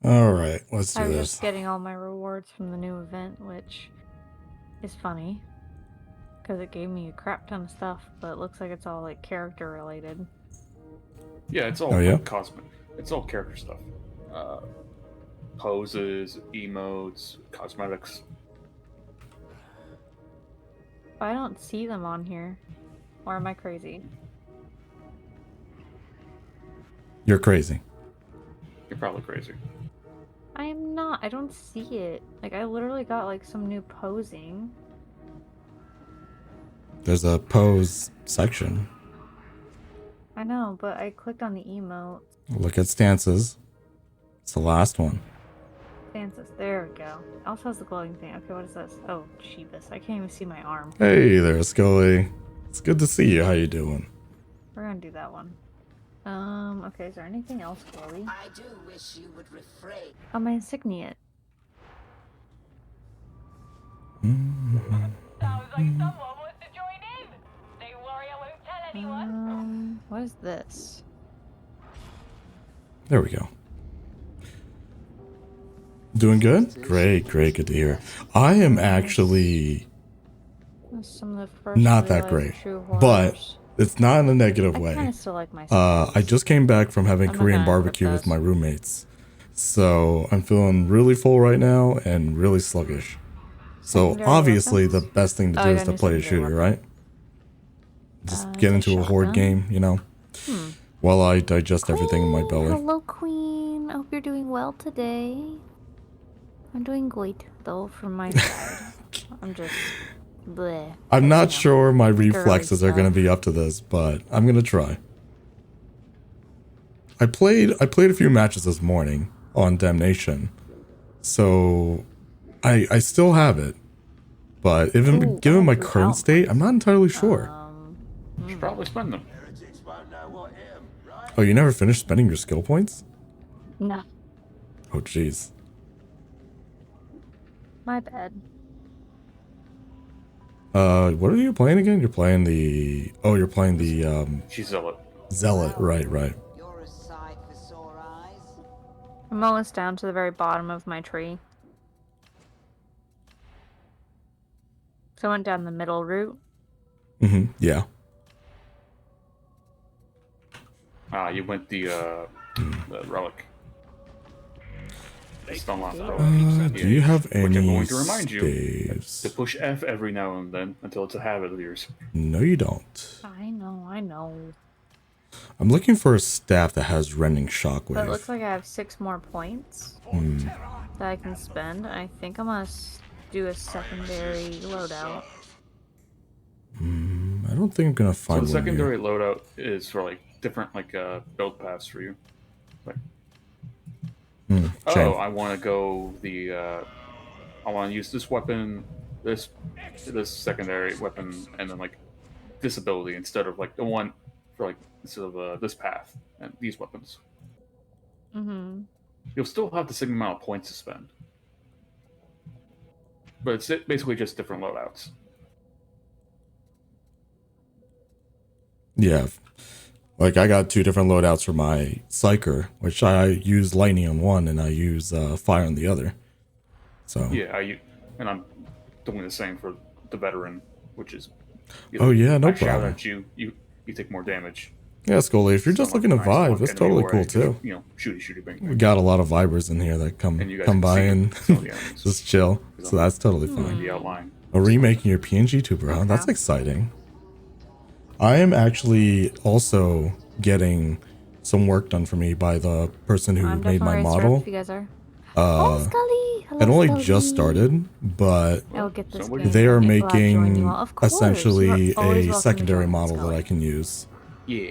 All right, let's I do was this. just getting all my rewards from the new event, which is funny because it gave me a crap ton of stuff, but it looks like it's all like character related. Yeah, it's Oh all yeah. like cosmic. It's all character stuff. Uh, Poses, emotes, cosmetics. But I don't see them on here. Or am I crazy? You're crazy. You're probably crazy. I am not. I don't see it. Like, I literally got like some new posing. There's a pose section. I know, but I clicked on the emote. Look at stances. It's the last one. Stances. There we go. It also has the glowing thing. Okay, what is this? Oh, Sheebus. I can't even see my arm. Hey there, Scully. It's good to see you. How you doing? We're gonna do that one. Okay, is there anything else, Chloe? I do wish you would refrain. Oh, my insignia. Sounds like someone wants to join in. Don't worry, I won't tell anyone. What is this? There we go. Doing good? Great, great, good to hear. I am actually Some of the first not that realized great, true but horrors. it's not in a negative I kind way. of still like my I just came back from having I'm not Korean gonna rip barbecue with those. my roommates. So I'm feeling really full right now and really sluggish. So Secondary obviously the weapons? best thing to Oh, do I is got to new play a secondary shooter, weapon. right? Just It's get a into a horde shotgun. game, you know, while I digest everything in my Queen! belly. Hello, Queen. I hope you're doing well today. I'm doing great, though, from my side. I'm just bleh. I'm not You know, sure my girly reflexes are going to stuff. be up to this, but I'm going to try. I played a few matches this morning on Damnation. So I still have it. But even Ooh, given my blue current state, I'm not entirely sure. You should probably spend them. Oh, you never finished spending your skill points? No, Oh, jeez. my bad. What are you playing again? You're playing the... Oh, you're playing the, She's zealot. Zealot. Right, right. You're a sight for sore eyes. I'm almost down to the very bottom of my tree. So I went down the middle route. Mm-hmm, yeah. You went the relic. The Stunlock relic. Do you have Which I'm any going to remind you to staves? push F every now and then until it's a habit of yours. No, you don't. I know, I know. I'm looking for a staff that has rending shockwave. But it looks like I have 6 more points that I can spend. I think I'm gonna do a secondary loadout. I don't think I'm gonna So find the one secondary here. loadout is for like different like build paths for you. Like, Shame. oh, I want to go the I want to use this weapon, this secondary weapon, and then like this ability instead of like the one for like instead of this path and these weapons. Mm-hmm. You'll still have the same amount of points to spend, but it's basically just different loadouts. Yeah. Like, I got 2 different loadouts for my Psyker, which I use lightning on one and I use fire on the other. So. Yeah, and I'm doing the same for the veteran, which is. Oh, yeah, no I shout problem. at you, you take more damage. Yeah, Scully, if you're So just I'm looking to like, nice, vibe, look, that's enemy totally away, cool just, too. You know, shooty, bang, We bang. got a lot of vibers in here that come And you guys by can and see some of the enemies. just chill. So that's totally in fine. the outline. A remaking your PNG tuber, huh? That's exciting. I am actually also getting some work done for me by the person who I'm made my definitely ready to start model. if you guys are. Oh, Scully! Hello, It only Scully. just started, but I'll get this Somebody- game. they are I'm glad to join you making all. Of course, you essentially are always a welcome to secondary join, model that Scully. I can use, Yeah.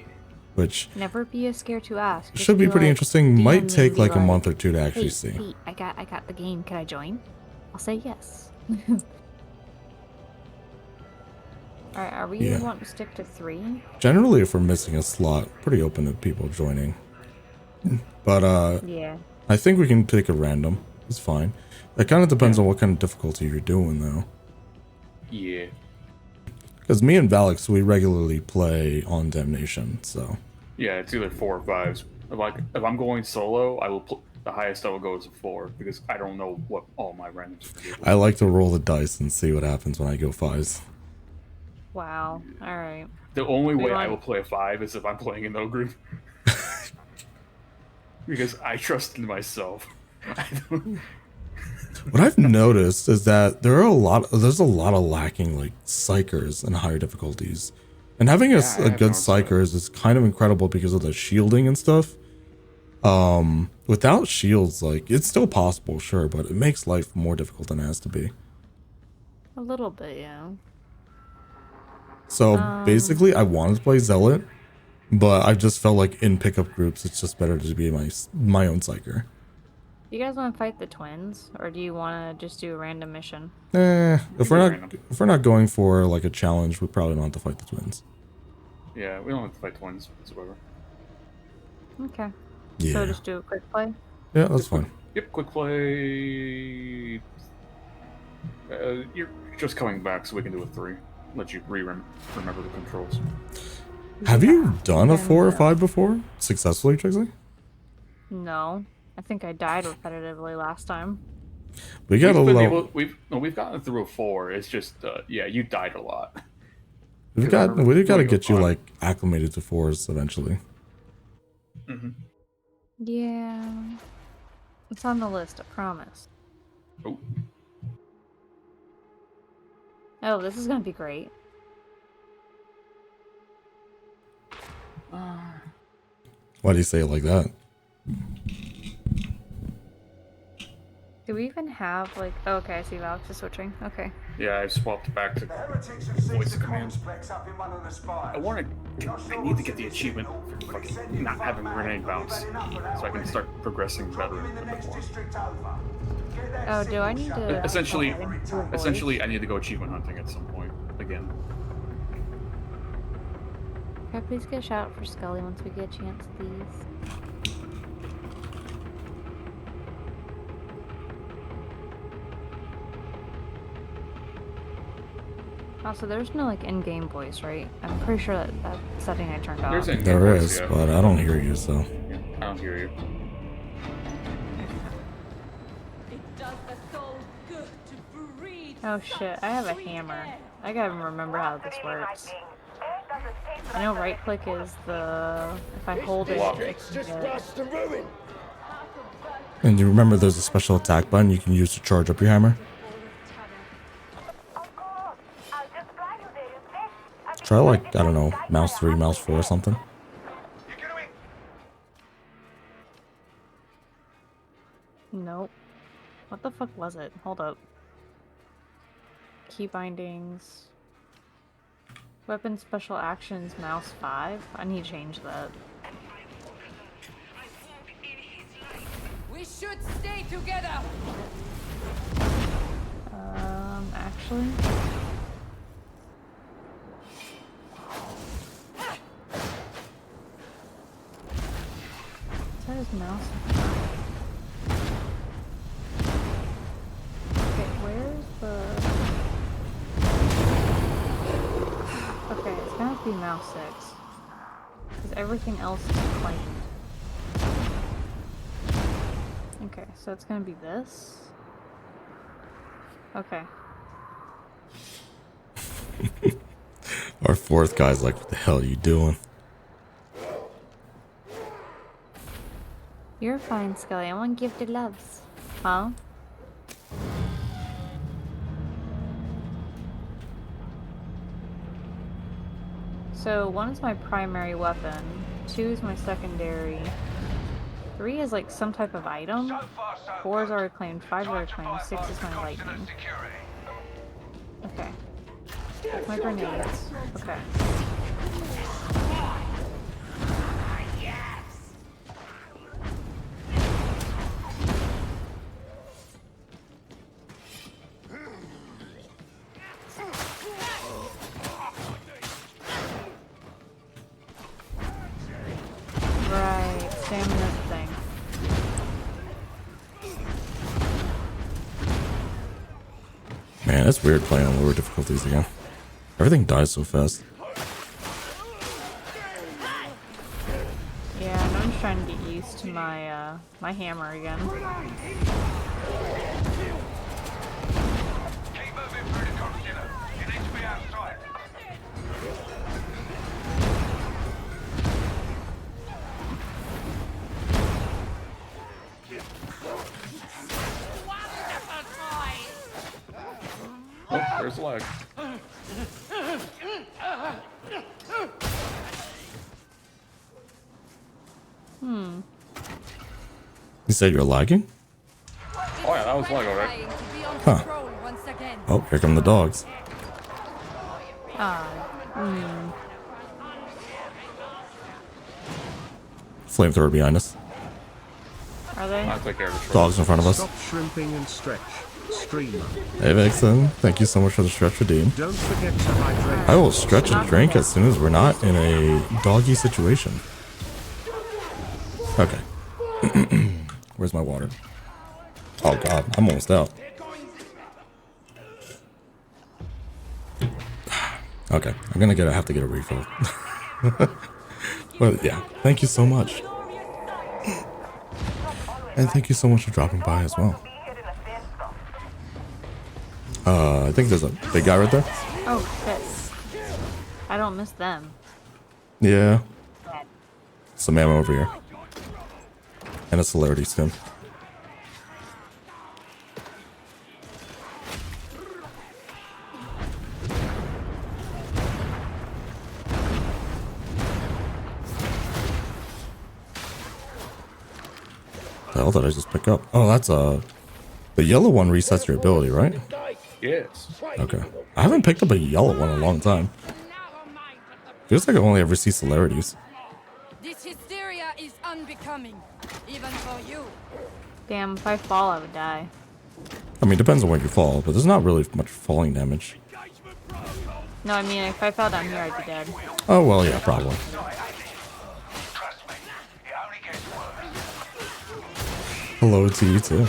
which Never be scared to ask. Just should be pretty like, interesting. DM Might me take and be like a month or two to actually Hey, see. Pete, I got the game. Can I join? I'll say yes. Alright, are we Yeah. wanting to stick to 3? Generally, if we're missing a slot, pretty open to people joining. But Yeah. I think we can pick a random. It's fine. It kind of depends on what kind of difficulty you're doing, though. Yeah. Because me and Valix, we regularly play on Damnation, so. Yeah, it's either 4 or 5s. If I'm going solo, the highest I will go is a 4 because I don't know what all my randoms are going to be. I like to roll the dice and see what happens when I go 5s. Wow. All right. The only way I want- will play a 5 is if I'm playing in no group. Because I trust in myself. I don't... What I've noticed is that there's a lot of lacking like psychers in higher difficulties. And having Yeah, I a have good noticed that. psychers is kind of incredible because of the shielding and stuff. Without shields, like it's still possible, sure, but it makes life more difficult than it has to be. A little bit, yeah. So basically, I wanted to play Zealot, but I just felt like in pickup groups, it's just better to be my own psycher. You guys want to fight the twins, or do you want to just do a random mission? If we're not going for like a challenge, we probably don't have to fight the twins. Yeah, we don't have to fight twins whatsoever. Okay. Yeah. So just do a quick play. Yeah, that's fine. Yep, quick play. You're just coming back, so we can do a 3. Let you remember the controls. Have you done a 4 or 5 before successfully, Trixie? No. I think I died repetitively last time. We got We've gotten through a 4. It's just yeah, you died a lot. we got to doing get a you 5. like acclimated to 4s eventually. Mm-hmm. Yeah. It's on the list, I promise. Oh, Oh, this is gonna be great. Why do you say it like that? Do we even have like? Oh, okay, I see Alex is switching. Okay. yeah, I've swapped back to voice command. I need to get the achievement for fucking not having grenade bounce, so I can start progressing better a bit more. Oh, do I need to? Essentially, do a voice? essentially, I need to go achievement hunting at some point again. Can I please get a shout out for Scully once we get a chance, please? Also, there's no like in-game voice, right? I'm pretty sure that setting I turned off. There's in-game There voice, is, yeah. but I don't hear you, so. Yeah, I don't hear you. It does the soul good to breathe. Oh shit, I have a hammer. I gotta remember how this works. I know right click is the... if I hold it, Block. I can get... And you remember there's a special attack button you can use to charge up your hammer? Try like, I don't know, mouse 3, mouse 4 or something. Nope. What the fuck was it? Hold up. Key bindings. Weapon special actions, mouse 5? I need to change that. We should stay together. Actually... That is mouse. Okay, where's the... Okay, it's gonna have to be mouse 6. Because everything else is claimed. Okay, so it's gonna be this. Okay. Our 4th guy's like, what the hell are you doing? You're fine, Scully. I want gifted loves. Huh? So 1 is my primary weapon, 2 is my secondary, 3 is like some type of item, 4 is already claimed, 5 is already claimed, 6 is my lightning. Okay. That's my grenades. Okay. Right, stamina's the thing. Man, it's weird playing on lower difficulties again. Everything dies so fast. Yeah, no trying to get used to my my hammer again. Keep moving through the concealer. You need to be outside. Oh, there's lag. You said you're lagging? Oh yeah, that was lag already. Huh. Oh, here come the dogs. Flamethrower behind us. Are they? I'll take care of the Dogs in front of us. Stop shrimping and stretch. Streamer. Hey Vixen, thank you so much for the stretch redeem. Don't forget to hydrate. I will stretch and drink as soon as we're not in a doggy situation. Okay. Where's my water? Oh god, I'm almost out. Okay, I'm gonna have to get a refill. But yeah, thank you so much. And thank you so much for dropping by as well. I think there's a big guy right there. Oh shit! I don't miss them. Yeah. Some ammo over here. And a celerity stem. The hell did I just pick up? Oh, that's the yellow one resets your ability, right? Yes. Okay. I haven't picked up a yellow one in a long time. Feels like I only ever see celerities. This hysteria is unbecoming, even for you. Damn, if I fall, I would die. I mean, depends on where you fall, but there's not really much falling damage. No, I mean, if I fell down here, I'd be dead. Oh, well, yeah, probably. Trust me, it only gets worse. Hello to you, too.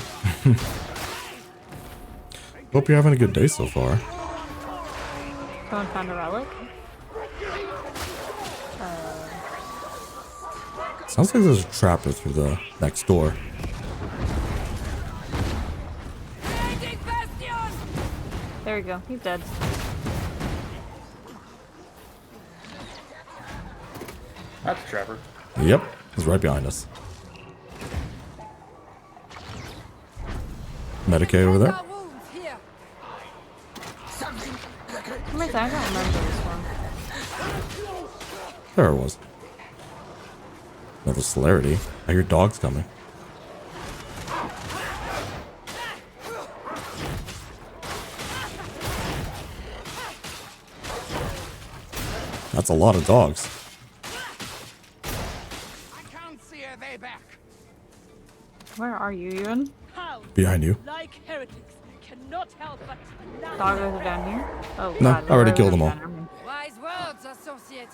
Hope you're having a good day so far. Someone found a relic? Sounds like there's a trapper through the next door. There we go. He's dead. That's a trapper. Yep, he's right behind us. Medicaid over there. How many times? I don't remember this one. There it was. Another celerity. I hear dogs coming. That's a lot of dogs. I can't see her way back. Where are you even? Behind you. Like heretics, cannot help but Doggos are down here? Oh, No, God, I already they're killed them all. down here. Wise words, associate.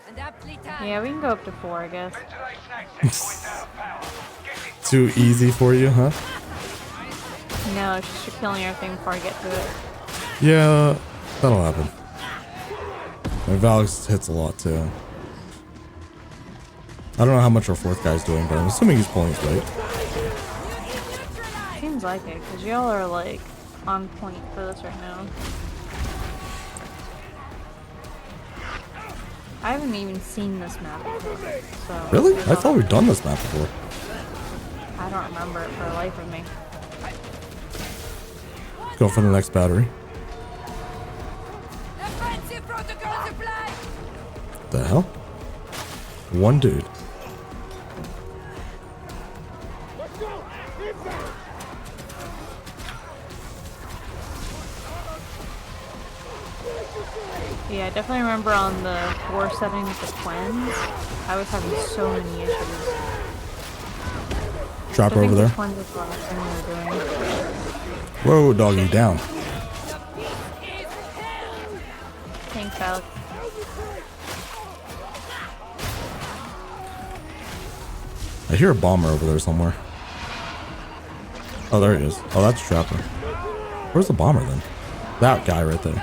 And aptly timed. Yeah, we can go up to 4, I guess. Today's next 10 points out of power. Get it. Too easy for you, huh? No, it's just you're killing everything before I get to it. Yeah, that'll happen. My Valix hits a lot too. I don't know how much our fourth guy's doing, but I'm assuming he's pulling his weight. Seems like it, because y'all are like on point for this right now. I haven't even seen this map before, so... Really? I thought we'd done this map before. I don't remember it for the life of me. Go for the next battery. Offensive protocol supply. The hell? One dude. Yeah, I definitely remember on the 4 setting with the twins, I was having so many issues. Trapper I over think there. the twins is the last thing we were doing. Whoa, doggy, down. Thanks, Alex. I hear a bomber over there somewhere. Oh, there he is. Oh, that's Trapper. Where's the bomber then? That guy right there.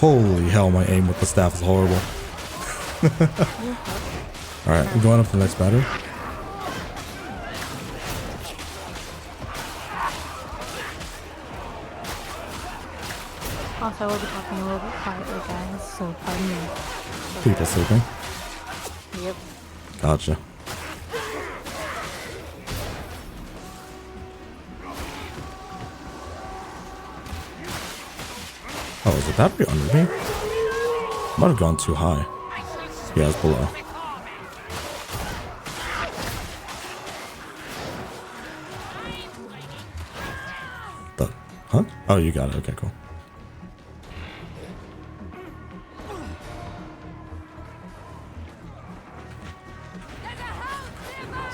Holy hell, my aim with the staff is horrible. Alright, I'm going up to the next battery. Also, I will be talking a little bit quietly, guys, so pardon me. People sleeping. Yep. Gotcha. Oh, is the battery under me? Might have gone too high. Yeah, it's below. Huh? Oh, you got it. Okay, cool.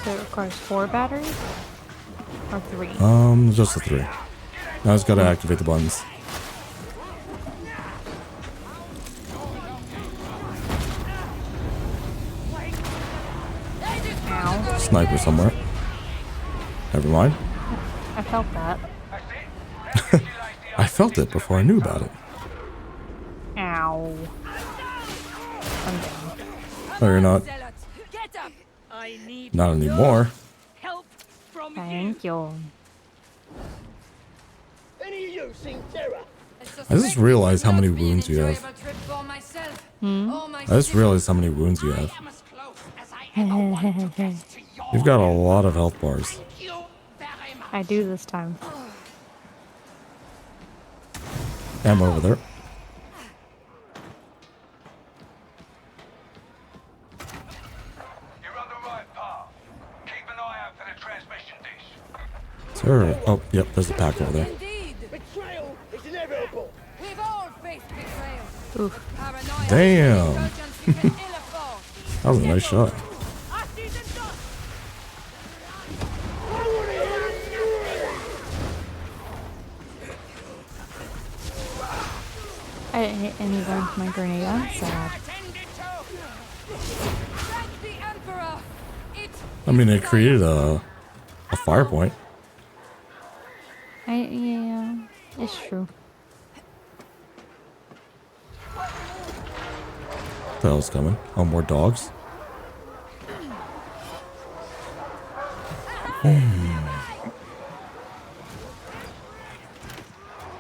So it requires 4 batteries? Or 3? Just the 3. Now I just gotta activate the buttons. Ow. Sniper somewhere. Never mind. I felt that. I felt it before I knew about it. Ow. I'm down. No, you're not. Zealot, get up! I need Not anymore. help from Thank you. Any of you seen terror? I just realized how many wounds you have. I just realized how many wounds you have. You've got a lot of health bars. I do this time. I'm over there. You're on the right path. Keep an eye out for the transmission dish. Sure. Oh, yep, there's a pack over there. Indeed. Betrayal is inevitable. We've all faced betrayal. Oof. Paranoia. Damn. Insurgents we can ill afford. That was a nice shot. I see the dust. I didn't hit anyone with my grenade. I'm sad. Thank the Emperor. It I mean, it created a fire point. Yeah, it's true. What the hell's coming? Oh, more dogs?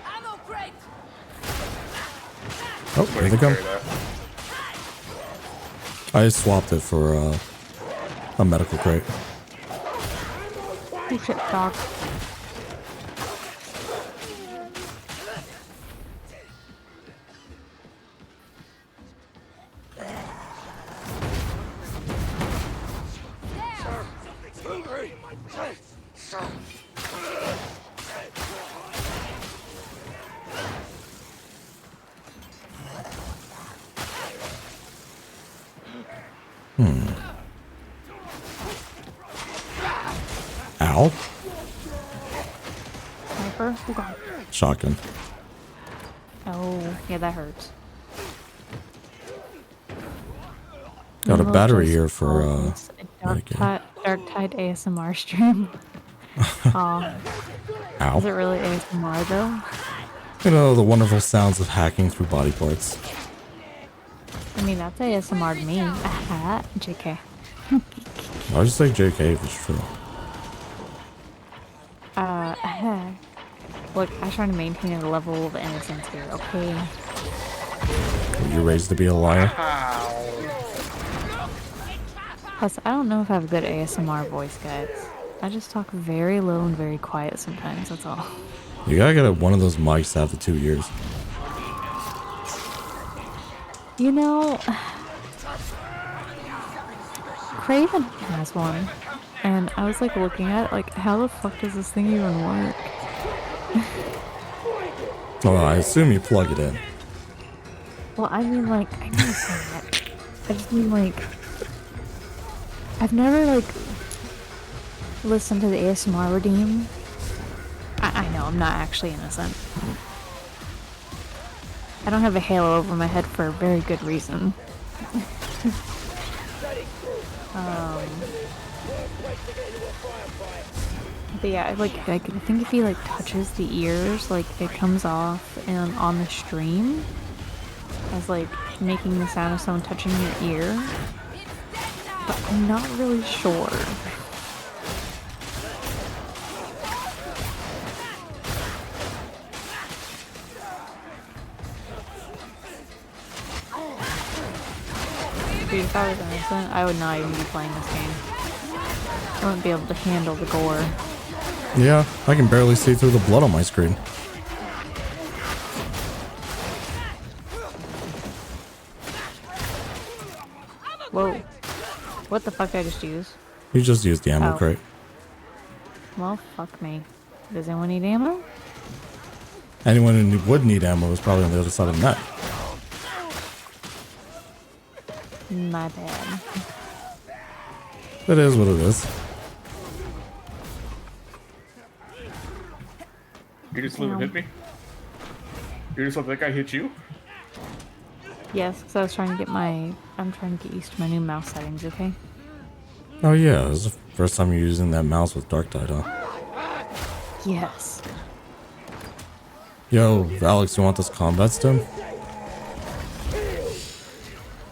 ammo crate. Oh, here they come. Carry that. I swapped it for a medical crate. Oh shit, dog. Ow. Sniper? Oh god. Shotgun. Oh, yeah, that hurts. Got a We'll battery just here for call this a Darktide ASMR stream. Aw. Ow. Is it really ASMR though? You know, the wonderful sounds of hacking through body parts. I mean, that's ASMR to me. Aha, JK. I'll just say JK if it's true. Look, I try to maintain a level of innocence here, okay? You're raised to be a liar. Plus, I don't know if I have a good ASMR voice, guys. I just talk very low and very quiet sometimes, that's all. You gotta get one of those mics after 2 years. You know, Craven has one, and I was like looking at it, like, how the fuck does this thing even work? Oh, I assume you plug it in. Well, I mean, like, I know that. I just mean, like, I've never, like, listened to the ASMR redeem. I know, I'm not actually innocent. I don't have a halo over my head for a very good reason. But yeah, like I think if he like touches the ears, like it comes off and on the stream as like making the sound of someone touching your ear, but I'm not really sure. Dude, if I was innocent, I would not even be playing this game. I wouldn't be able to handle the gore. Yeah, I can barely see through the blood on my screen. Whoa. What the fuck did I just use? You just used the ammo Oh. crate. Well, fuck me. Does anyone need ammo? Anyone who would need ammo is probably on the other side of the net. My bad. It is what it is. You just let him hit me? You just let that guy hit you? Yes, because I was trying to get I'm trying to get used to my new mouse settings, okay? Oh yeah, this is the first time you're using that mouse with Darktide, huh? Yes. Yo, Alex, you want this combat stim?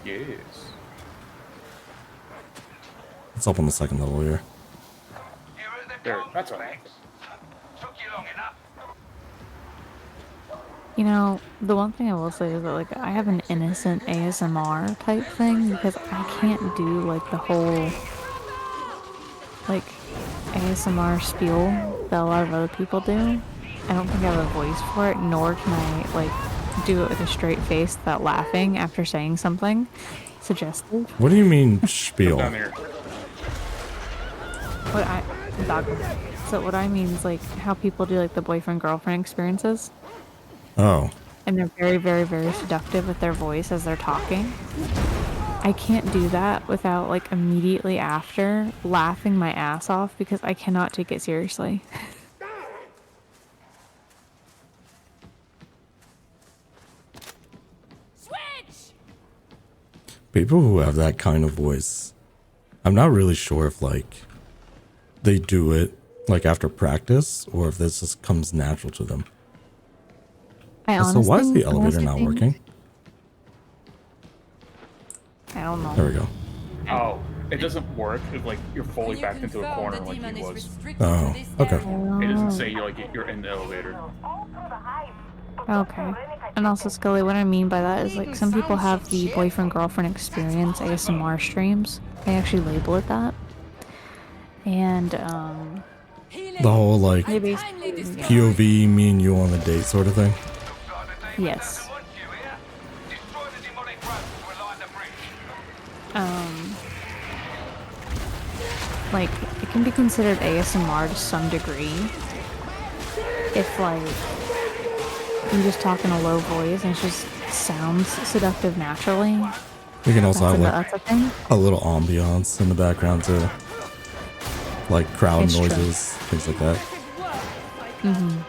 Yes. It's up on the second level here. There, that's alright. Took you long enough. You know, the one thing I will say is that, like, I have an innocent ASMR type thing because I can't do, like, the whole, like, ASMR spiel that a lot of other people do. I don't think I have a voice for it, nor can I, like, do it with a straight face without laughing after saying something suggestive. What do you mean spiel? Down here. So what I mean is, like, how people do, like, the boyfriend-girlfriend experiences. Oh. And they're very, very, very seductive with their voice as they're talking. I can't do that without, like, immediately after laughing my ass off because I cannot take it seriously. Switch! People who have that kind of voice, I'm not really sure if, like, they do it, like, after practice or if this just comes natural to them. So why is the elevator not working? I don't know. There we go. Oh, it doesn't work if like you're fully backed into a corner like he was. Oh, okay. It doesn't say you're in the elevator. Okay. And also, Scully, what I mean by that is, like, some people have the boyfriend-girlfriend experience ASMR streams. They actually label it that. And, The whole, like, they POV, me and you on a date sort of thing. yes. Like, it can be considered ASMR to some degree. If, like, you just talk in a low voice and it just sounds seductive naturally. We can also have, That's a like, thing. a little ambiance in the background, too. Like, crowd It's true. noises, things like that. Mm-hmm.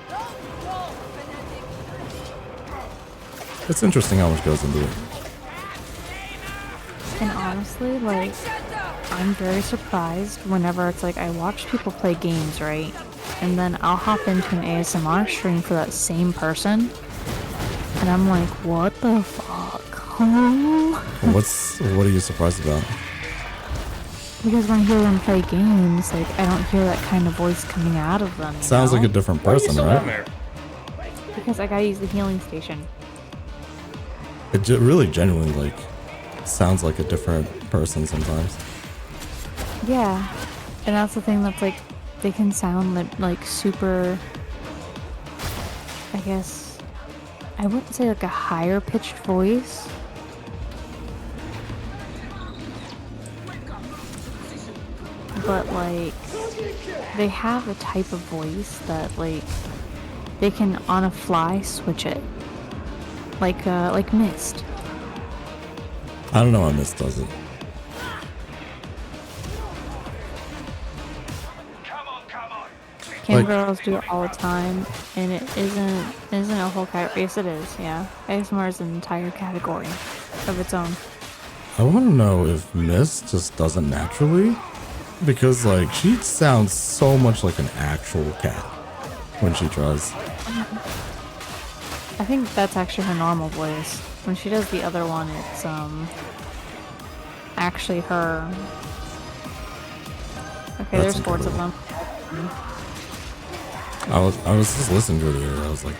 It's interesting how much goes into it. And honestly, like, I'm very surprised whenever it's like I watch people play games, right? And then I'll hop into an ASMR stream for that same person. And I'm like, what the fuck? Huh? What are you surprised about? Because when I hear them play games, like, I don't hear that kind of voice coming out of them. Sounds like a different person, right? There? Because I gotta use the healing station. It really genuinely, like, sounds like a different person sometimes. Yeah. And that's the thing that's, like, they can sound like super, I guess, I wouldn't say like a higher pitched voice. But, like, they have a type of voice that, like, they can on a fly switch it. Like Mist. I don't know how Mist does it. Cam Like- girls do it all the time, and it isn't a whole category. Yes, it is. Yeah, ASMR is an entire category of its own. I want to know if Mist just does it naturally, because, like, she sounds so much like an actual cat when she tries. I think that's actually her normal voice. When she does the other one, it's actually her. Okay, That's there's hordes of incredible. them. I was just listening to it the other day. I was like,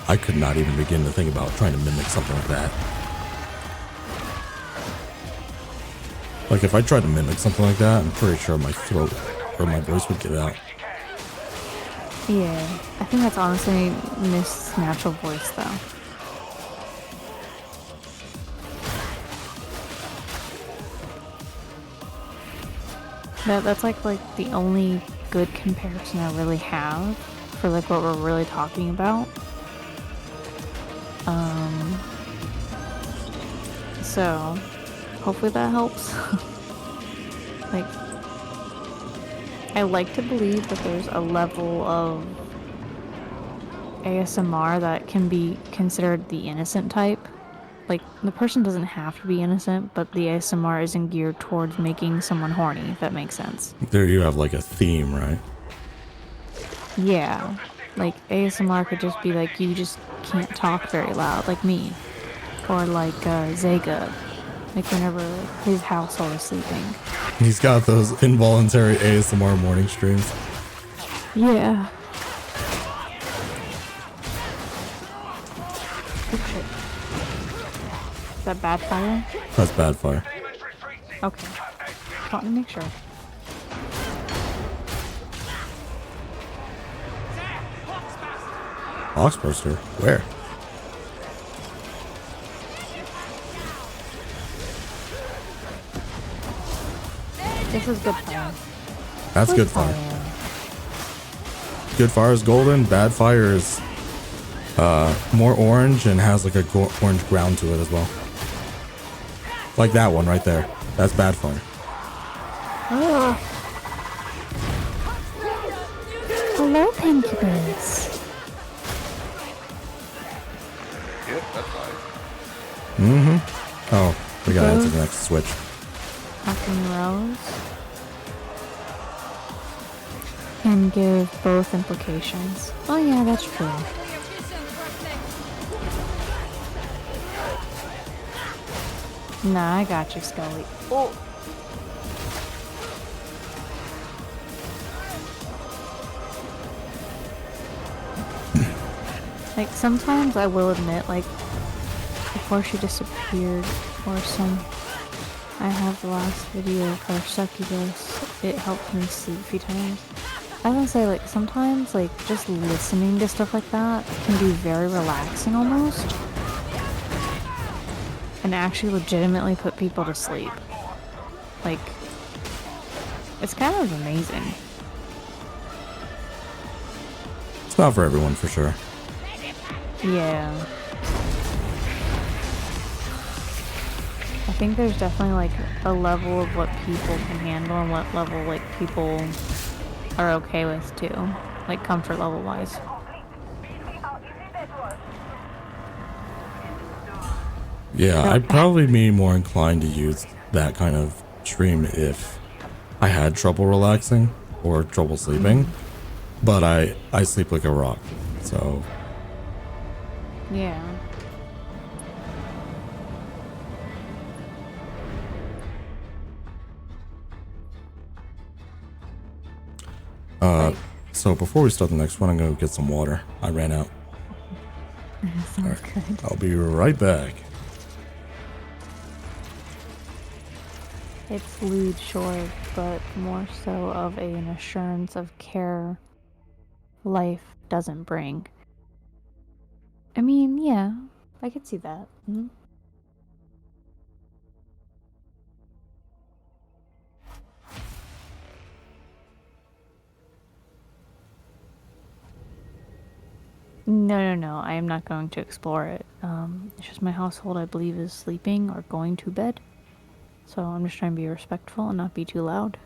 I could not even begin to think about trying to mimic something like that. Like if I tried to mimic something like that, I'm pretty sure my throat or my voice would give out. Yeah, I think that's honestly Mist's natural voice, though. That's like the only good comparison I really have for like what we're really talking about. So hopefully that helps. Like, I like to believe that there's a level of ASMR that can be considered the innocent type. Like, the person doesn't have to be innocent, but the ASMR isn't geared towards making someone horny, if that makes sense. There you have like a theme, right? Yeah. Like, ASMR could just be like, you just can't talk very loud, like me. Or like Zega. Like, whenever his household is sleeping. He's got those involuntary ASMR morning streams. Yeah. Oh shit. Is that bad fire? That's bad fire. Okay. Want to make sure. Oxbuster? Where? This is good fire. That's good fire. Good fire is golden. Bad fire is more orange and has like a orange ground to it as well. Like that one right there. That's bad fire. Oh. Hello, Pinky Birds. Yep, that's fine. Mm-hmm. Oh, we gotta answer the next switch. Hacking rows can give both implications. Oh yeah, that's true. Nah, I got you, Scully. Oh. Like, sometimes I will admit, like, before she disappeared, or I have the last video of her succubus. It helped me sleep a few times. I was gonna say, like, sometimes, like, just listening to stuff like that can be very relaxing almost. And actually legitimately put people to sleep. Like, it's kind of amazing. It's not for everyone, for sure. Yeah. I think there's definitely like a level of what people can handle and what level like people are okay with too. Like comfort level wise. Yeah, I'd probably be more inclined to use that kind of stream if I had trouble relaxing or trouble sleeping. But I sleep like a rock, so Yeah. So before we start the next one, I'm gonna go get some water. I ran out. Sounds good. I'll be right back. It's lewd, sure, but more so of an assurance of care life doesn't bring. I mean, yeah, I could see that. Mm-hmm. No, I am not going to explore it. It's just my household, I believe, is sleeping or going to bed. So I'm just trying to be respectful and not be too loud.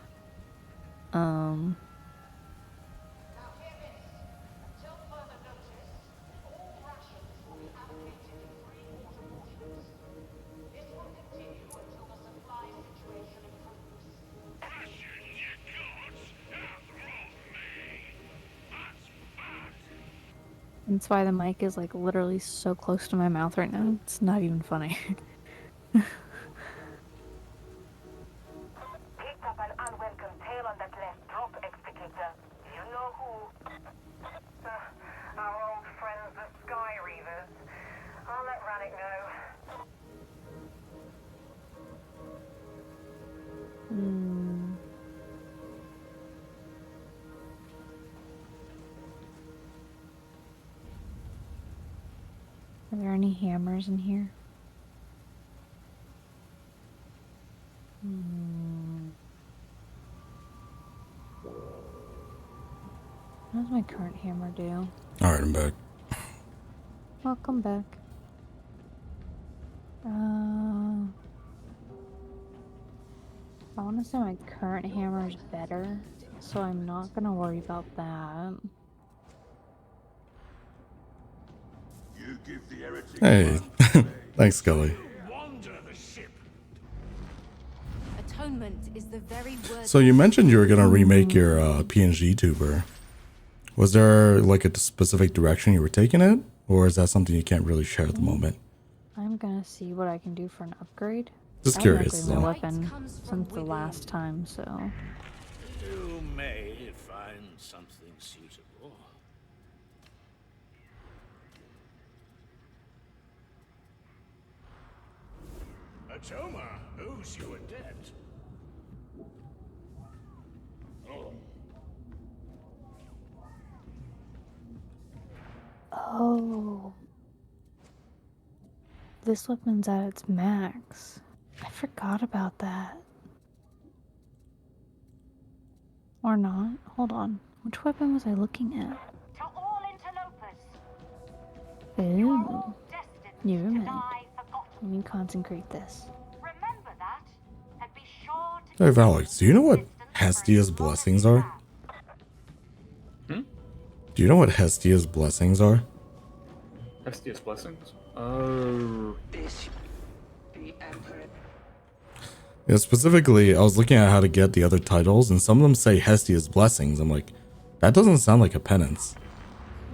That's why the mic is like literally so close to my mouth right now. It's not even funny. Picked up an unwelcome tail on that last drop, explicator. You know who? Our old friends, the Sky Reavers. I'll let Rannick know. Hmm. Are there any hammers in here? Hmm. What does my current hammer do? All right, I'm back. Welcome back. I want to say my current hammer is better, so I'm not gonna worry about that. Hey, thanks, Scully. Atonement is the very word. So you mentioned you were gonna remake your PNG tuber. Was there like a specific direction you were taking it, or is that something you can't really share at the moment? I'm gonna see what I can do for an upgrade. Just I curious, haven't is upgraded my all. weapon since the last time, so You may find something suitable. Atoma owes you a debt. oh, this weapon's at its max. I forgot about that. Or not. Hold on. Which weapon was I looking at? To all interlopers, Ooh. destined Never to mind. die forgotten. Let me consecrate this. Remember that, and be sure to Hey, Alex, do you know what Hestia's blessings are? Hmm? Do you know what Hestia's blessings are? Hestia's blessings? Yeah, specifically, I was looking at how to get the other titles, and some of them say Hestia's blessings. I'm like, that doesn't sound like a penance.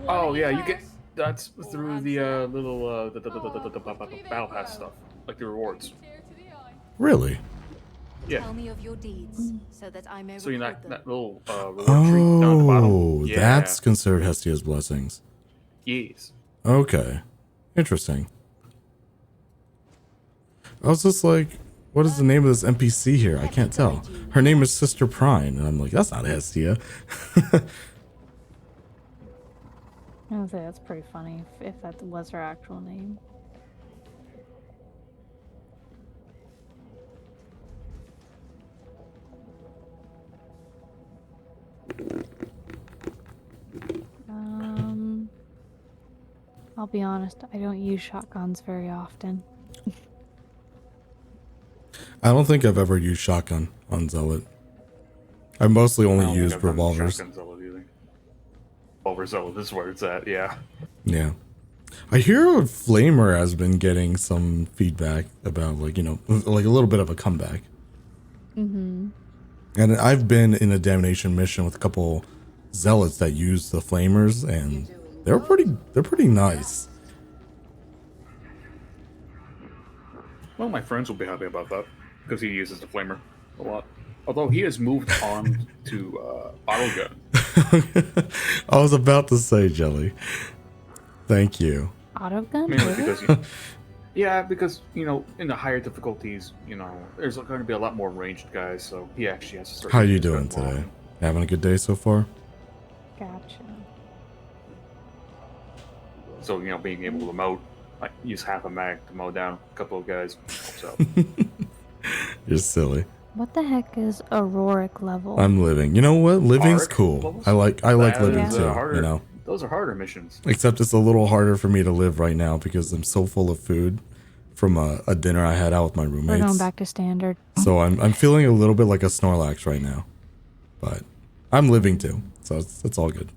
Oh yeah, you get that's through the little the battle pass stuff, like the rewards. Really? Yeah. Tell me of your deeds, so that I may So you record them. that little reward tree down at the bottom. Oh, Yeah. that's considered Hestia's blessings. Yes. Okay. Interesting. I was just like, what is the name of this NPC here? I can't tell. Her name is Sister Prine, and I'm like, that's not Hestia. I would say that's pretty funny if that was her actual name. I'll be honest, I don't use shotguns very often. I don't think I've ever used shotgun on Zealot. I mostly I only don't think used I've done revolvers. shotgun Zealot either. Revolver Zealot is where it's at. Yeah. Yeah. I hear Flamer has been getting some feedback about, like, you know, like a little bit of a comeback. Mm-hmm. And I've been in a damnation mission with a couple zealots that use the flamers, and they're pretty nice. Well, my friends will be happy about that because he uses the flamer a lot. Although he has moved on to autogun. I was about to say, Jelly. Thank you. Autogun? Mainly Really? because yeah, because you know, in the higher difficulties, you know, there's going to be a lot more ranged guys, so he actually has to start. How you using doing that more today? often. Having a good day so far? Gotcha. So you know, being able to mow, like use half a mag to mow down a couple of guys. So You're silly. What the heck is Auroric level? I'm living. You know what? Living's Arc cool. levels? I like That living is, too. harder. You know. Those are harder missions. Except it's a little harder for me to live right now because I'm so full of food from a dinner I had out with my We're roommates. going back to standard. So I'm feeling a little bit like a Snorlax right now, but I'm living too, so it's all good.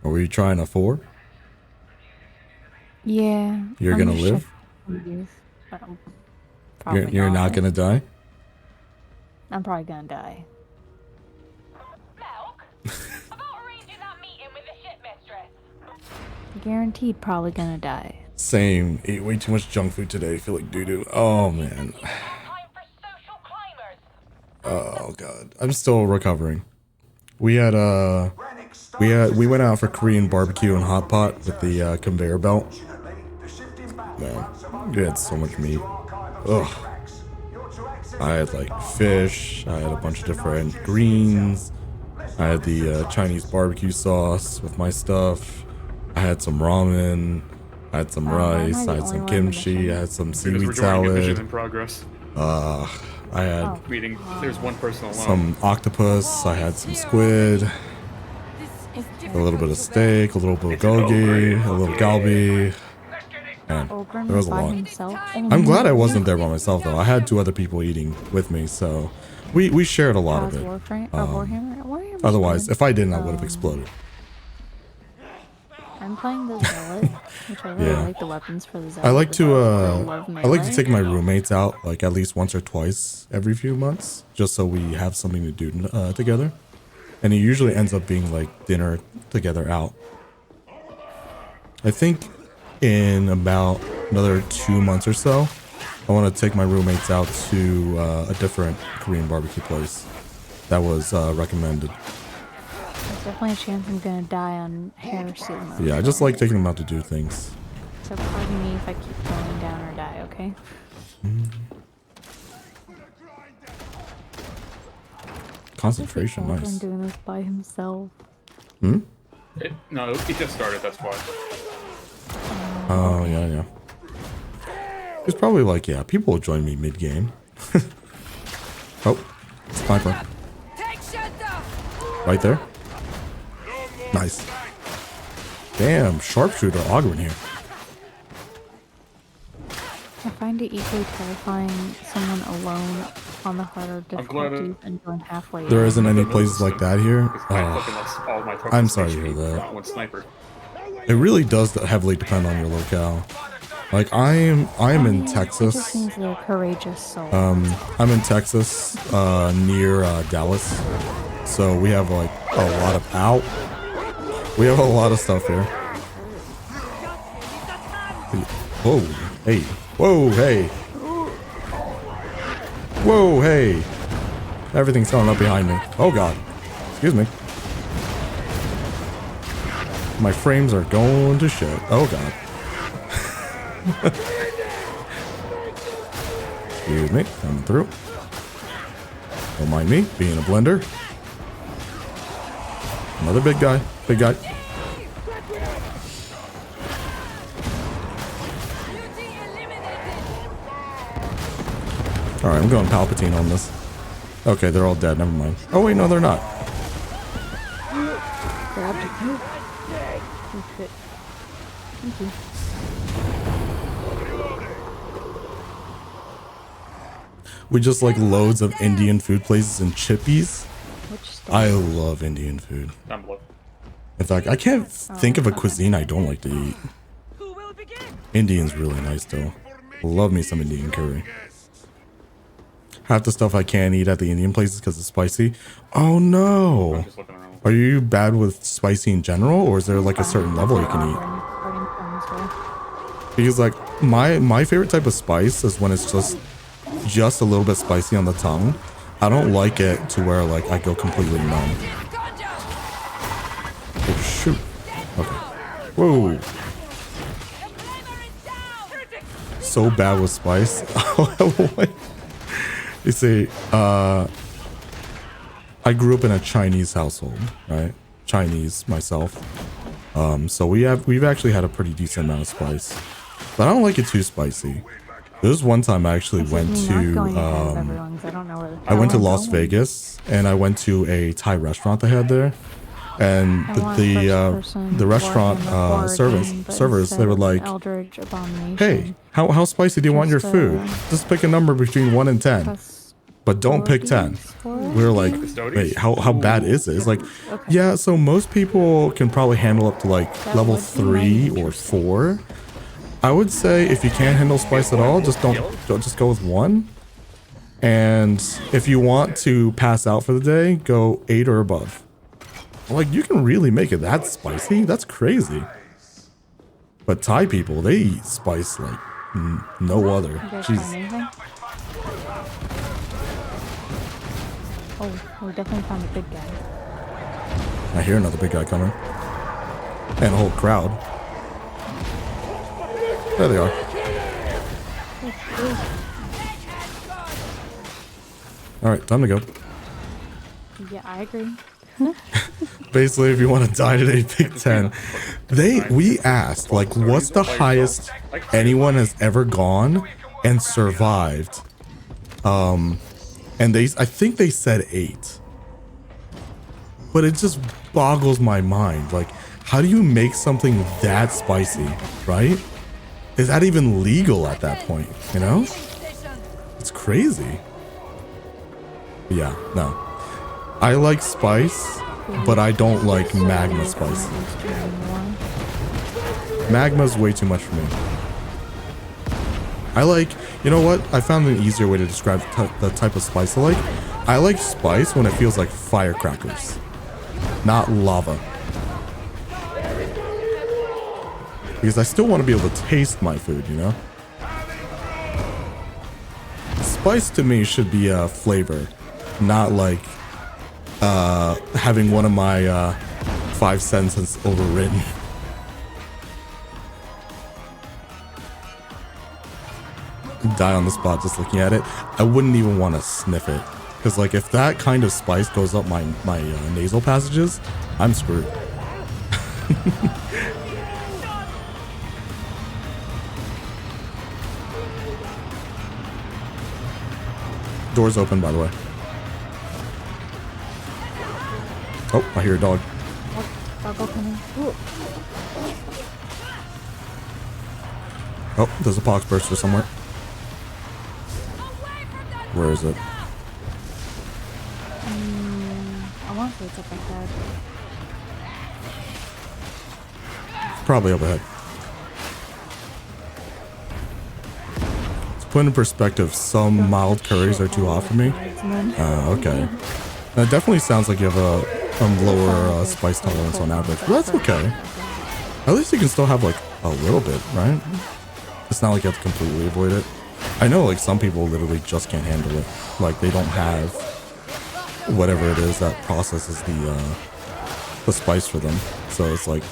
Are we trying a 4? Yeah. You're I'm gonna just live? checking youth. You're not gonna die? I'm probably gonna die. Milk? Of all Guaranteed probably gonna die. Same. Ate way too much junk food today. I feel like doo-doo. Oh, man. Time for social climbers. Oh, God. I'm still recovering. We had, we went out for Korean barbecue and hot pot with the conveyor belt. Man, we had so much meat. Ugh. I had like fish. I had a bunch of different greens. I had the Chinese barbecue sauce with my stuff. I had some ramen. I had some rice. I had some kimchi. I had some Because we're seaweed joining a mission salad. in progress. I had Meaning, there's one person alone. some octopus. I had some squid. A little bit of steak. A little bit of gogi. A little galbi. Man, Ogren there was a by lot. himself. I'm glad I wasn't there by myself though. I had 2 other people eating with me, so we shared a lot of it. Warhammer. Warhammer's Otherwise, good. if I didn't, I would have exploded. I'm playing the Zealot, which I really Yeah. like the weapons for the Zealot. I like to love I like to melee. take my roommates out like at least once or twice every few months, just so we have something to do together. And it usually ends up being like dinner together out. I think in about another 2 months or so, I want to take my roommates out to a different Korean barbecue place that was recommended. There's definitely a chance I'm gonna die on heresy mode. Yeah, I just like taking them out to do things. So pardon me if I keep going down or die, okay? Concentration, Ogren nice. doing this by himself. Hmm? No, it just started, that's why. Oh, yeah. It's probably like, yeah, people will join me mid-game. Oh, sniper. Take shelter! Right there. Nice. Damn, sharpshooter Ogren here. I find it equally terrifying someone alone on the harder I'm glad difficulty and going halfway. There in. isn't any places like that here. Because I Oh, fucking lost all my targets I'm sorry to HP hear that. for one sniper. it really does heavily depend on your locale. Like I am in It just Texas. means they're courageous souls. I'm in Texas, near Dallas. So we have like a lot of we have a lot of stuff here. Whoa, hey. Whoa, hey. Whoa, hey. Everything's coming up behind me. Oh god. Excuse me. My frames are going to shit. Oh god. Excuse me, coming through. Don't mind me being a blender. Another big guy. Big guy. Alright, I'm going Palpatine on this. Okay, they're all dead. Never mind. Oh, wait, no, they're not. Grabbed it. Oh shit. Thank you. We just like loads of Indian food places and chippies. Which state? I love Indian food. Down below. In fact, I can't think of a cuisine I don't like to eat. Who will begin? Indian's really nice though. Love me some Indian curry. Half the stuff I can't eat at the Indian places because it's spicy. Oh I'm no. just looking around. Are you bad with spicy in general, or is there like a certain level you can eat? Starting from this way. Because like my favorite type of spice is when it's just a little bit spicy on the tongue. I don't like it to where like I go completely numb. Oh shoot. Okay. Whoa. So bad with spice. What? You see, I grew up in a Chinese household, right? Chinese myself. So we've actually had a pretty decent amount of spice. But I don't like it too spicy. There was one time I actually went Me not to going ahead of everyone 'cause I don't know where the I went to hell I'm Las going. Vegas and I went to a Thai restaurant they had there. And I want first-person the restaurant Warhammer servers game, but they were instead like, Eldritch Abomination. "Hey, how spicy do you want your Just, food? Just pick a number between 1 and 10, Plus but don't pick 10." We were like, "Wait, how bad is it?" It's like, "Yeah, so most people can probably handle up to like That level would be 3 or 4. I would say if you can't handle spice at all, just don't just go with 1. And if you want to pass out for the day, go 8 or above." Like, you can really make it that spicy? That's crazy. But Thai people, they eat spice like no other. You guys Jeez. find anything? Oh, we definitely found a big guy. I hear another big guy coming. And a whole crowd. There they are. Alright, time to go. Yeah, I agree. Basically, if you want to die today, pick 10. We asked, like, what's the highest anyone has ever gone and survived? And I think they said 8. But it just boggles my mind. Like, how do you make something that spicy, right? Is that even legal at that point, you know? It's crazy. Yeah, no. I like spice, but I don't like magma spice. Magma's way too much for me. I like, you know what? I found an easier way to describe the type of spice I like. I like spice when it feels like firecrackers, not lava. Because I still want to be able to taste my food, you know? Spice to me should be a flavor, not like having one of my 5 sentences overwritten. Die on the spot just looking at it. I wouldn't even want to sniff it. Because like if that kind of spice goes up my nasal passages, I'm screwed. Doors open, by the way. Oh, I hear a dog. Doggo coming. Ooh. Oh, there's a pox burster somewhere. Where is it? I want to say it's up ahead. Probably up ahead. To put in perspective, some mild curries are too hot for me. Okay. That definitely sounds like you have a lower spice tolerance on average, but that's okay. At least you can still have like a little bit, right? It's not like you have to completely avoid it. I know like some people literally just can't handle it. Like they don't have whatever it is that processes the spice for them. So it's like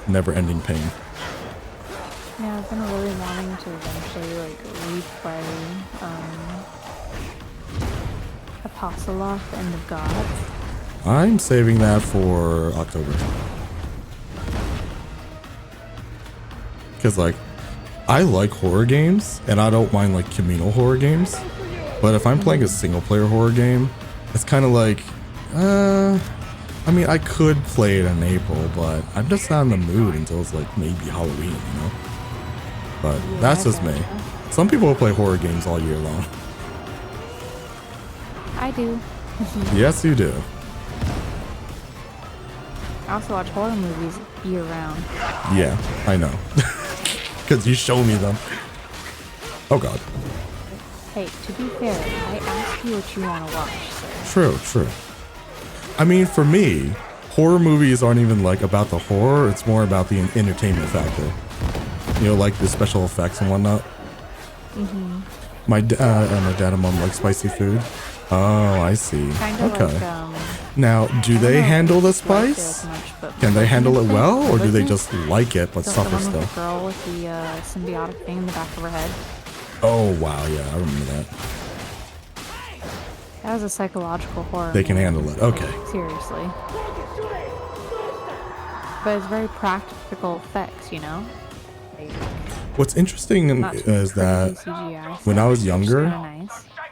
never ending pain. Yeah, I've been really wanting to eventually like replay Apostoloth End of Gods. I'm saving that for October. Because like I like horror games and I don't mind like communal horror games. But if I'm playing a single player horror game, it's kind of like I mean I could play it in April, but I'm just not in the mood until it's like maybe Halloween, you know? But Yeah, that's just me. Some people will play horror games all year long. I do. Yes, you do. I also watch horror movies year round. Yeah, I know. Because you show me them. Oh god. Hey, to be fair, I asked you what you want to watch, so. True, true. I mean, for me, horror movies aren't even like about the horror, it's more about the entertainment factor. You know, like the special effects and whatnot. Mm-hmm. My dad and mom like spicy food. Oh, I see. Kind of okay. like, now, do they handle the spice? Can they handle it well, or do they just like it but suffer the one still? with the girl with the symbiotic thing in the back of her head. Oh, wow, yeah, I remember that. That was a psychological horror. They can movie. handle it, okay. Like, seriously. But it's very practical effects, you know? Like, What's interesting not is that crazy CGI when I stuff, was it's just younger, kinda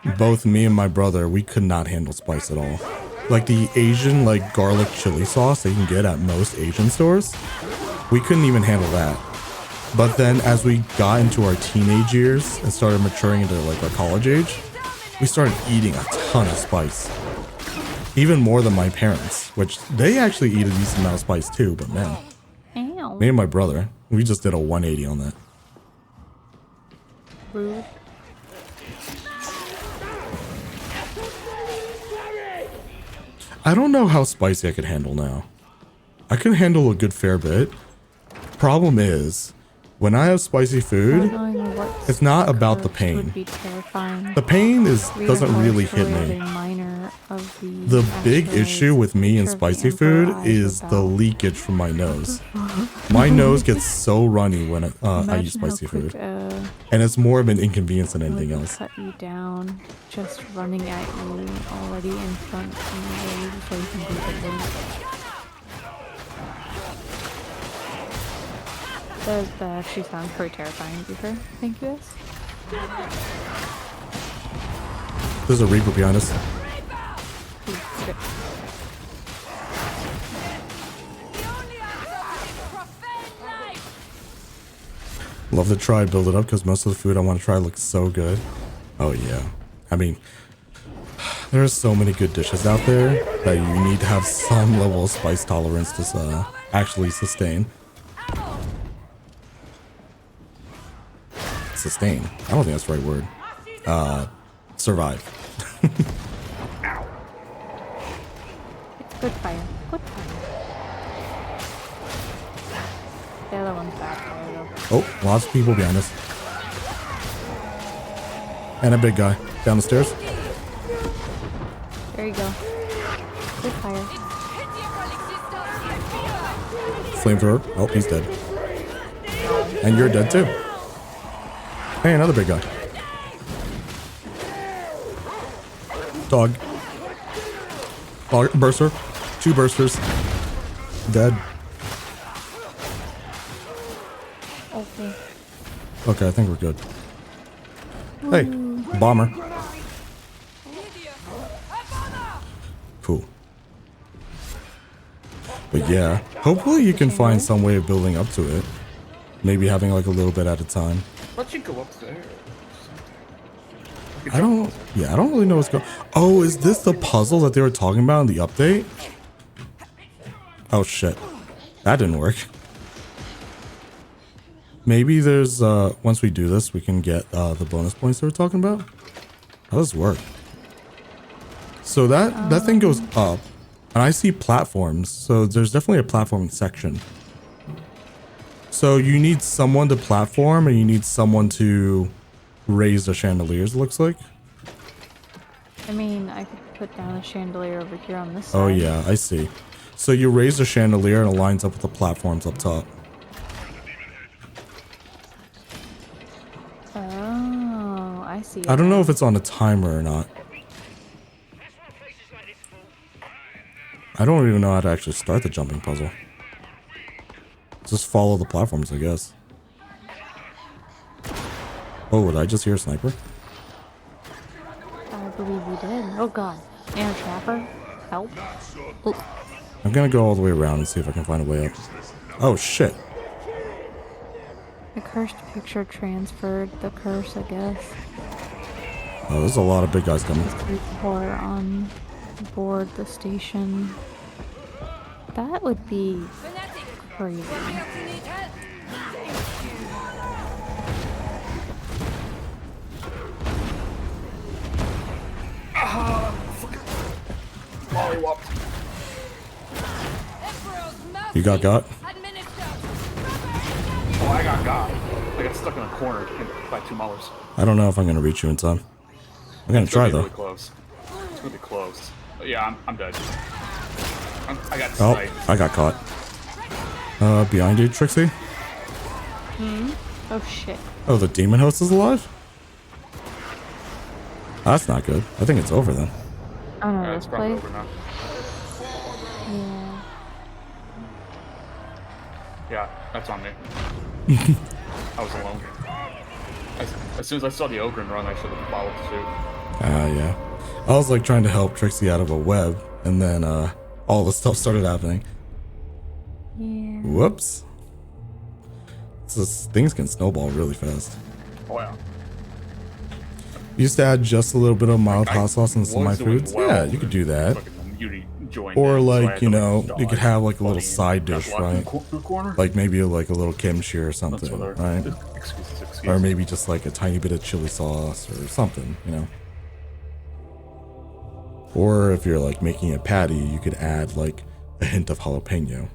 nice. both me and my brother, we could not handle spice at all. Like the Asian like garlic chili sauce that you can get at most Asian stores, we couldn't even handle that. But then as we got into our teenage years and started maturing into like our college age, we started eating a ton of spice. Even more than my parents, which they actually eat a decent amount of spice too, but man, Ow. me and my brother, we just did a 180 on that. Rude. I don't know how spicy I could handle now. I could handle a good fair bit. Problem is, when I have spicy food, Knowing what it's not about the curse pain. would be terrifying. The pain doesn't Read a really horror hit story of me. a miner of The big asteroids issue with me and picture of the spicy Emperor food eyes is the without. leakage from my nose. My nose gets so runny when I eat Imagine how spicy quick, food. And it's more of an inconvenience than anything would else. cut you down, just running at you already in front of you before you can breathe it in. That actually sounds pretty terrifying, to be fair. Thank you, guys. There's a Reaper behind us. Okay. Love to try and build it up because most of the food I want to try looks so good. Oh yeah. I mean, there's so many good dishes out there that you need to have some level of spice tolerance to actually sustain. Sustain. I don't think that's the right word. Survive. Good fire. Good fire. The other one's bad fire, though. Oh, lots of people behind us. And a big guy down the stairs. There you go. Good fire. Flamethrower. Oh, he's dead. And you're dead too. Hey, another big guy. Dog. Burster. 2 bursters. Dead. Okay. Okay, I think we're good. Hey, bomber. Cool. But yeah, hopefully you can find some way of building up to it. Maybe having like a little bit at a time. Let you go up there. I don't really know what's going on. Oh, is this the puzzle that they were talking about in the update? Oh shit. That didn't work. Maybe there's, once we do this, we can get the bonus points they were talking about. How does this work? So that thing goes up, and I see platforms. So there's definitely a platforming section. So you need someone to platform, and you need someone to raise the chandeliers, it looks like. I mean, I could put down a chandelier over here on this side. Oh yeah, I see. So you raise the chandelier and it lines up with the platforms up top. Oh, I see. I don't know if it's on a timer or not. I don't even know how to actually start the jumping puzzle. Just follow the platforms, I guess. Oh, did I just hear a sniper? I believe you did. Oh god. And a trapper? Help. Oh. I'm gonna go all the way around and see if I can find a way up. Oh shit. The cursed picture transferred the curse, I guess. Oh, there's a lot of big guys coming. People are on board the station. That would be crazy. You got? Oh, I got. I got stuck in a corner by 2 Mullers. I don't know if I'm gonna reach you in time. I'm gonna try though. Really close. It's gonna be close. But yeah, I'm dead. I got Oh, sniped. I got caught. Behind you, Trixie. Oh shit. Oh, the demon host is alive? That's not good. I think it's over then. Oh no, Yeah, this it's probably place. over now. Yeah. Yeah, that's on me. I was alone. As soon as I saw the ogre run, I should have followed suit. Yeah. I was like trying to help Trixie out of a web, and then all the stuff started happening. Yeah. Whoops. Things can snowball really fast. Oh yeah. You used to add just a little bit of mild hot sauce in some of my was doing foods. well, Yeah, you could do that. fucking Beauty joined Or in, so I like, had you to, know, like, you could dodge, have like a little buddy, side and got dish, locked in right? the corner. Like maybe like a little kimchi or That's something, what right? Excuses. Or maybe just like a tiny bit of chili sauce or something, you know. Or if you're like making a patty, you could add like a hint of jalapeno.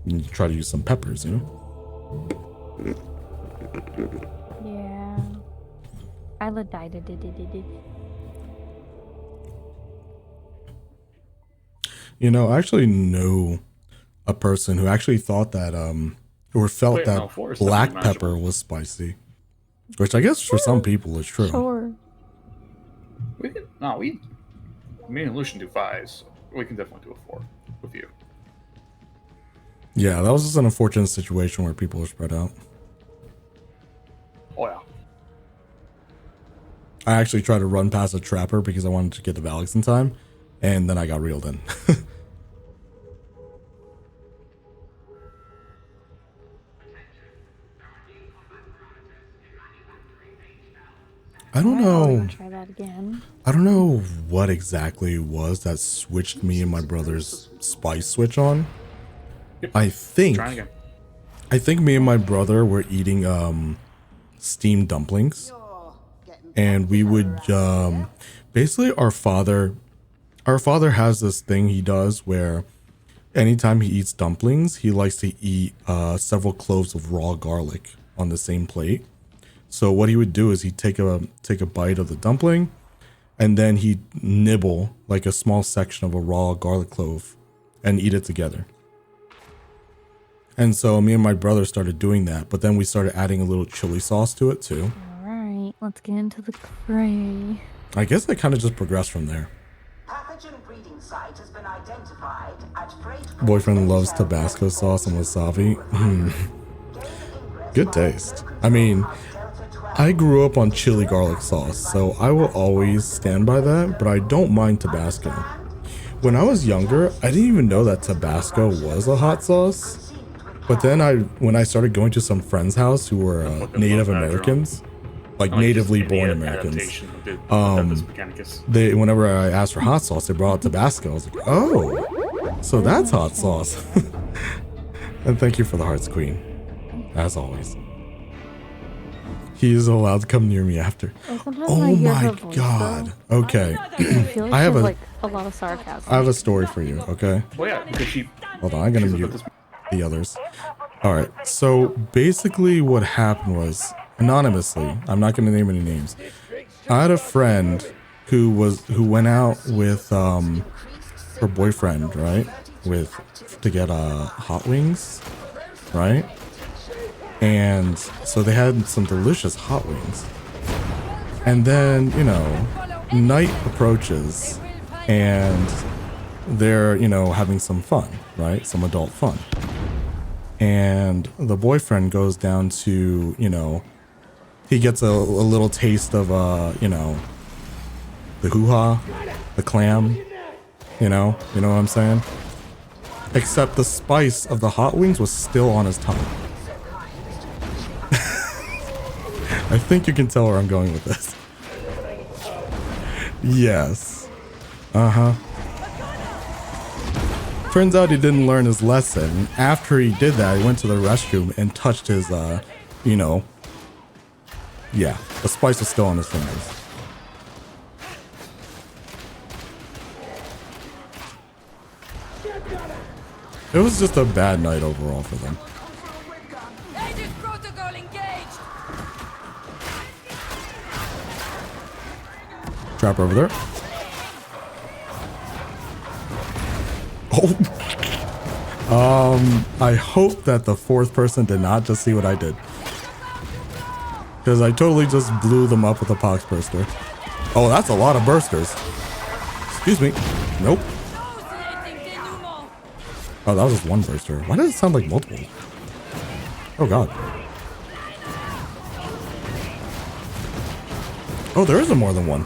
You try to use some peppers, you know. Yeah. Isla died. You know, I actually know a person who actually thought that or felt Wait, that no, 4 is black definitely pepper manageable. was spicy, which I guess for some people is true. Sure. We can, no, me and Lucian do 5s. So we can definitely do a 4 with you. Yeah, that was just an unfortunate situation where people were spread out. Oh yeah. I actually tried to run past a trapper because I wanted to get the Valix in time, and then I got reeled in. I don't know. Try that again. I don't know what exactly it was that switched me and my brother's spice switch on. Yep. I think Trying again. me and my brother were eating steamed dumplings, and we would basically our father has this thing he does where anytime he eats dumplings, he likes to eat several cloves of raw garlic on the same plate. So what he would do is he'd take a bite of the dumpling, and then he'd nibble like a small section of a raw garlic clove and eat it together. And so me and my brother started doing that, but then we started adding a little chili sauce to it too. Alright, let's get into the fray. I guess I kind of just progressed from there. Pathogen breeding site has been identified at Boyfriend loves Tabasco sauce and wasabi. Good taste. I mean, I grew up on chili garlic sauce, so I will always stand by that, but I don't mind Tabasco. When I was younger, I didn't even know that Tabasco was a hot sauce. But then when I started going to some friends' house who were Native Americans, like natively born Americans, whenever I asked for hot sauce, they brought out Tabasco. I was like, oh, so that's hot sauce. And thank you for the hearts, Queen, as always. He is allowed to come near me after. Oh my god. Okay. I have like a lot of sarcasm. I have a story for you, okay? Well, yeah, because Hold on, I'm gonna mute the others. Alright, so basically what happened was, anonymously, I'm not gonna name any names. I had a friend who went out with her boyfriend, right? To get hot wings, right? And so they had some delicious hot wings. And then, you know, night approaches and they're, you know, having some fun, right? Some adult fun. And the boyfriend goes down to, you know, he gets a little taste of, you know, the hoo-ha, the clam, you know what I'm saying? Except the spice of the hot wings was still on his tongue. I think you can tell where I'm going with this. Yes. Uh-huh. Turns out he didn't learn his lesson. After he did that, he went to the restroom and touched his, you know. Yeah, the spice was still on his fingers. It was just a bad night overall for them. Protocol engaged. Trap over there. Oh. I hope that the fourth person did not just see what I did. Because I totally just blew them up with a pox burster. Oh, that's a lot of bursters. Excuse me. Nope. Oh, that was just one burster. Why does it sound like multiple? Oh, God. Oh, there isn't more than one.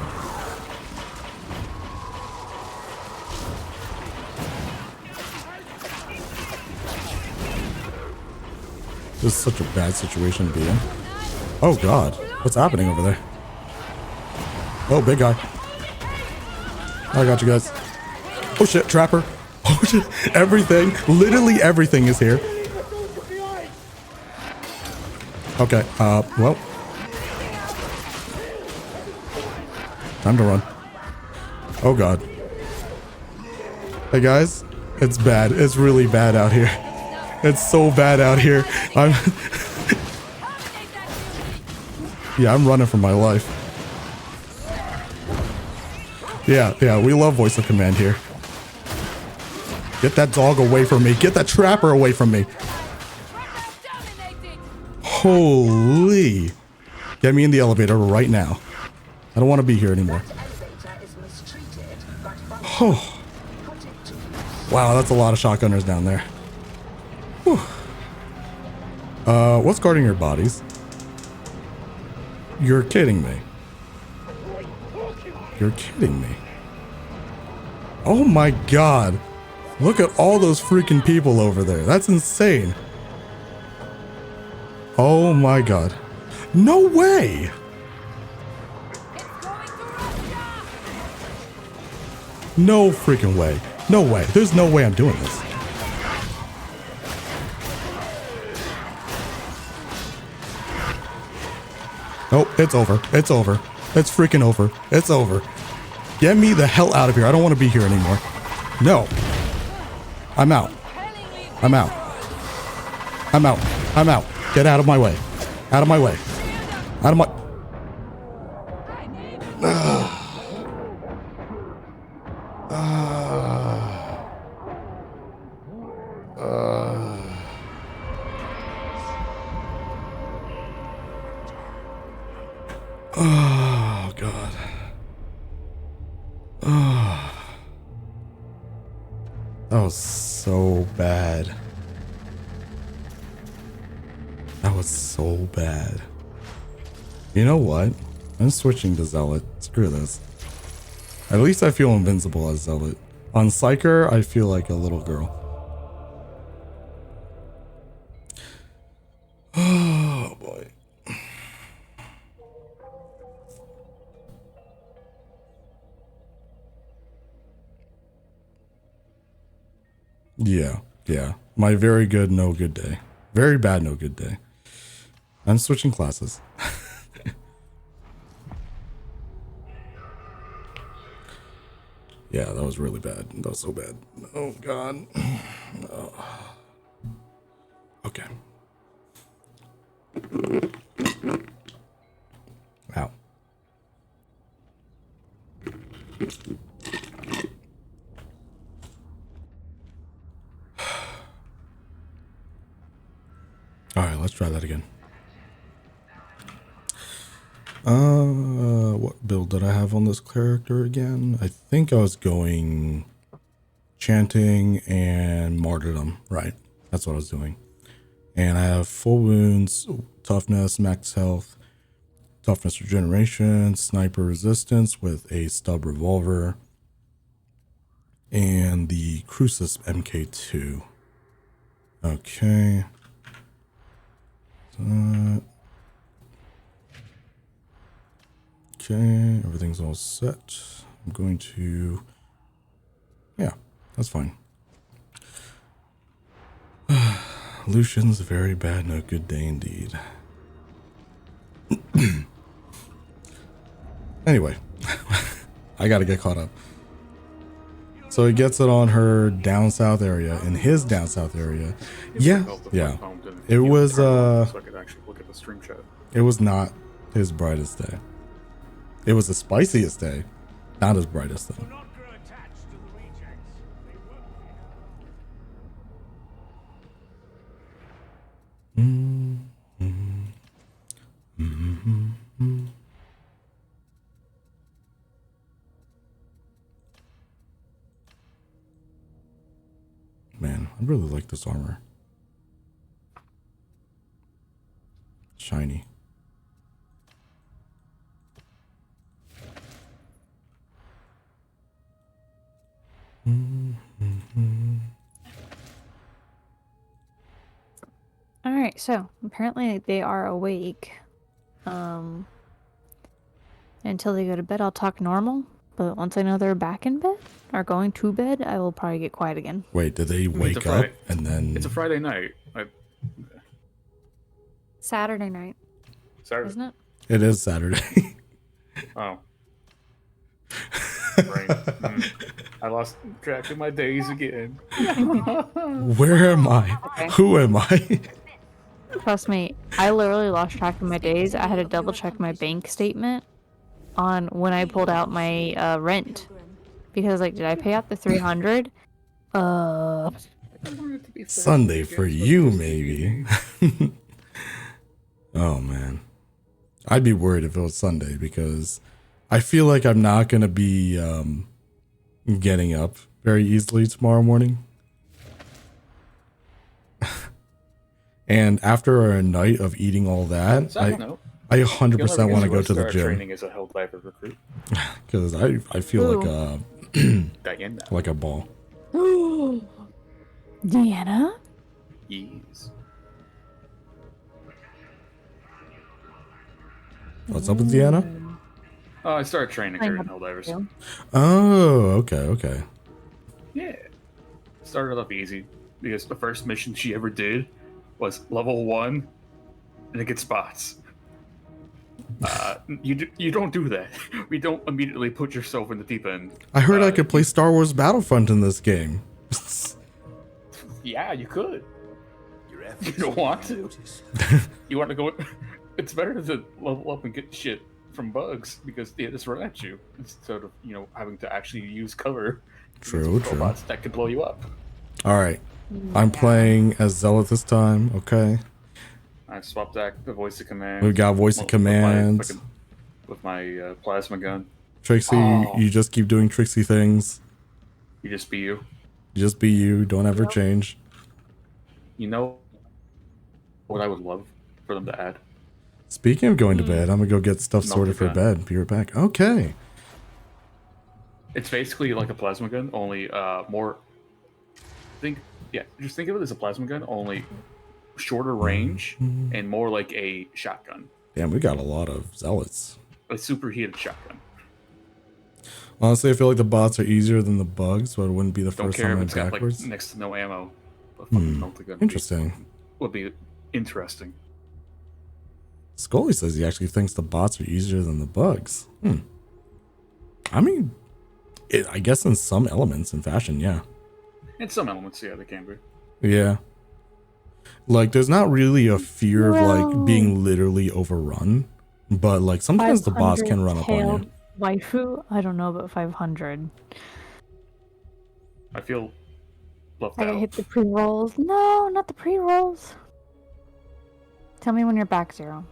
This is such a bad situation to be in. Oh, God. What's happening over there? Oh, big guy. I got you guys. Oh, shit. Trapper. Oh, shit. Everything. Literally everything is here. Okay. Well. Time to run. Oh, God. Hey, guys. It's bad. It's really bad out here. It's so bad out here. Yeah, I'm running for my life. Yeah, we love voice of command here. Get that dog away from me. Get that trapper away from me. Holy. Get me in the elevator right now. I don't want to be here anymore. Oh. Wow, that's a lot of shotgunners down there. Whew. What's guarding your bodies? You're kidding me. You're kidding me. Oh my god. Look at all those freaking people over there. That's insane. Oh my god. No way. No freaking way. No way. There's no way I'm doing this. Oh, it's over. It's over. It's freaking over. It's over. Get me the hell out of here. I don't want to be here anymore. No. I'm out. I'm out. I'm out. I'm out. Get out of my way. Out of my way. Out of my... Oh, God. Oh. That was so bad. That was so bad. You know what? I'm switching to Zealot. Screw this. At least I feel invincible as Zealot. On Psyker, I feel like a little girl. Oh, boy. Yeah. My very good, no good day. Very bad, no good day. I'm switching classes. Yeah, that was really bad. That was so bad. Oh, God. Oh. Okay. Ow. All right, let's try that again. What build did I have on this character again? I think I was going chanting and martyrdom, right? That's what I was doing. And I have full wounds, toughness, max health, toughness regeneration, sniper resistance with a stub revolver, and the Crucis MK2. Okay. Okay, everything's all set. I'm going to... Yeah, that's fine. Lucian's very bad, no good day indeed. Anyway, I gotta get caught up. So he gets it on her down south area, in his down south area. Yeah. It was So I could actually look at the stream chat. it was not his brightest day. It was the spiciest day, not his brightest though. Man, I really like this armor. Shiny. All right, so apparently they are awake. Until they go to bed, I'll talk normal. But once I know they're back in bed or going to bed, I will probably get quiet again. Wait, did they wake up and then? It's a Friday night. Saturday night, Saturday. isn't it? It is Saturday. Oh. Right. I lost track of my days again. Where am I? Okay. Who am I? Trust me, I literally lost track of my days. I had to double check my bank statement on when I pulled out my rent because like, did I pay out the 300? Sunday for you, maybe. Oh man, I'd be worried if it was Sunday because I feel like I'm not gonna be getting up very easily tomorrow morning. And after a night of eating all that, I 100% want to go to the gym. Training as a hell diver recruit. Because I feel like Diana. like a ball. Diana? Yes. What's up with Deanna? Oh, I started training here in Helldivers. Oh, okay. Yeah. Started off easy because the first mission she ever did was level 1 and it gets spots. You don't do that. We don't immediately put yourself in the deep end. I heard I could play Star Wars Battlefront in this game. Yeah, you could. You don't want to. You want to go. It's better to level up and get shit from bugs because they just run at you instead of having to actually use cover. True. Robots that could blow you up. All right, I'm playing as Zealot this time. Okay. I swapped out the voice of command. We got voice of command with my plasma gun. Trixie, you just keep doing Trixie things. You just be you. You just be you. Don't ever change. You know what I would love for them to add? Speaking of going to bed, I'm gonna go get stuff sorted for bed. Be right back. Okay. It's basically like a plasma gun, only more. Just think of it as a plasma gun, only shorter range and more like a shotgun. Damn, we got a lot of Zealots. A superheated shotgun. Honestly, I feel like the bots are easier than the bugs, but it wouldn't be the first time I went backwards. Like next to no ammo. A fucking multi-gun Interesting. Would be interesting. Scully says he actually thinks the bots are easier than the bugs. I mean, I guess in some elements in fashion, yeah. In some elements, yeah, they can be. Yeah. Like, there's not really a fear of, like, being literally overrun. But, like, sometimes the boss can run up on you. Waifu? I don't know about 500. I feel left I out. hit the pre-rolls. No, not the pre-rolls. Tell me when you're back, Zero.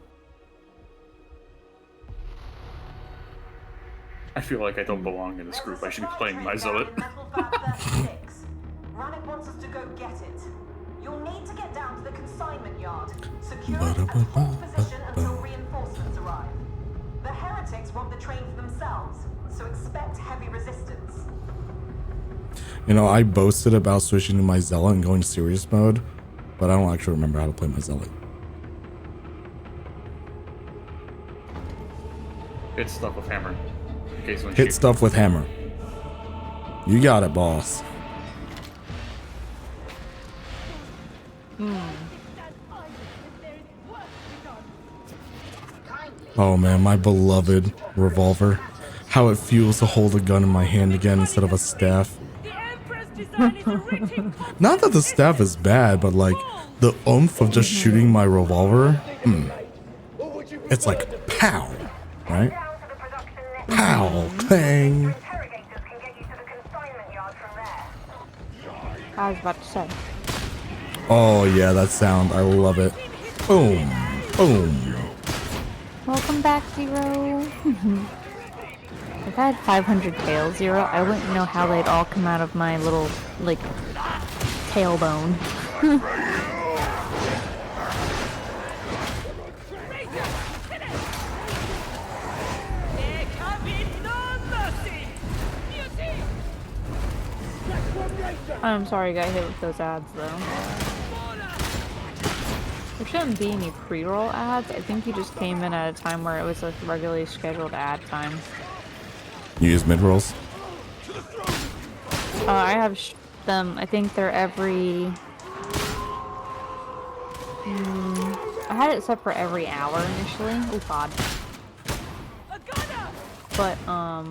I feel like I don't belong in this group. I should be playing my Zealot. Rannick wants us to go get it. You'll need to get down to the consignment yard. Secure it and hold position until reinforcements arrive. The heretics want the train for themselves, so expect heavy resistance. You know, I boasted about switching to my Zealot and going serious mode, but I don't actually remember how to play my Zealot. Hit stuff with hammer. In case when Hit stuff with hammer. You got it, boss. Oh man, my beloved revolver. How it feels to hold a gun in my hand again instead of a staff. Not that the staff is bad, but like the oomph of just shooting my revolver. It's like pow, right? Pow, clang. I was about to say. Oh yeah, that sound. I love it. Boom, boom. Welcome back, Zero. If I had 500 tails, Zero, I wouldn't know how they'd all come out of my little, like, tailbone. I'm sorry I got hit with those ads, though. There shouldn't be any pre-roll ads. I think you just came in at a time where it was like regularly scheduled ad time. You use mid-rolls? I have them, I think they're every... I had it set for every hour initially. Oh god. But, I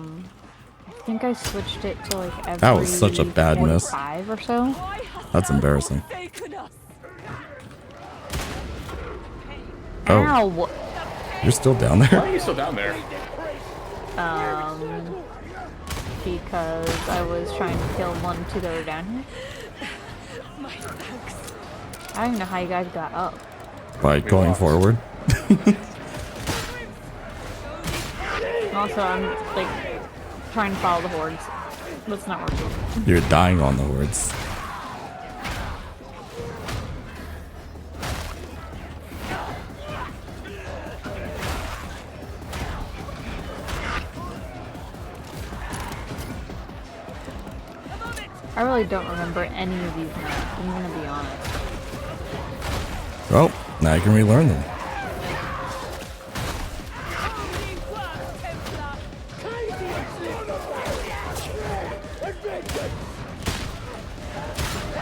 think I switched it to like every... That was such a bad miss. 5 or so. That's embarrassing. Oh. Ow! You're still down Why there? are you still down there? Because I was trying to kill 1 or 2 that were down here. I don't even know how you guys got up. By going forward. Also, I'm like trying to follow the hordes. That's not working. You're dying on the hordes. I really don't remember any of these maps, I'm gonna be honest. Well, now you can relearn them.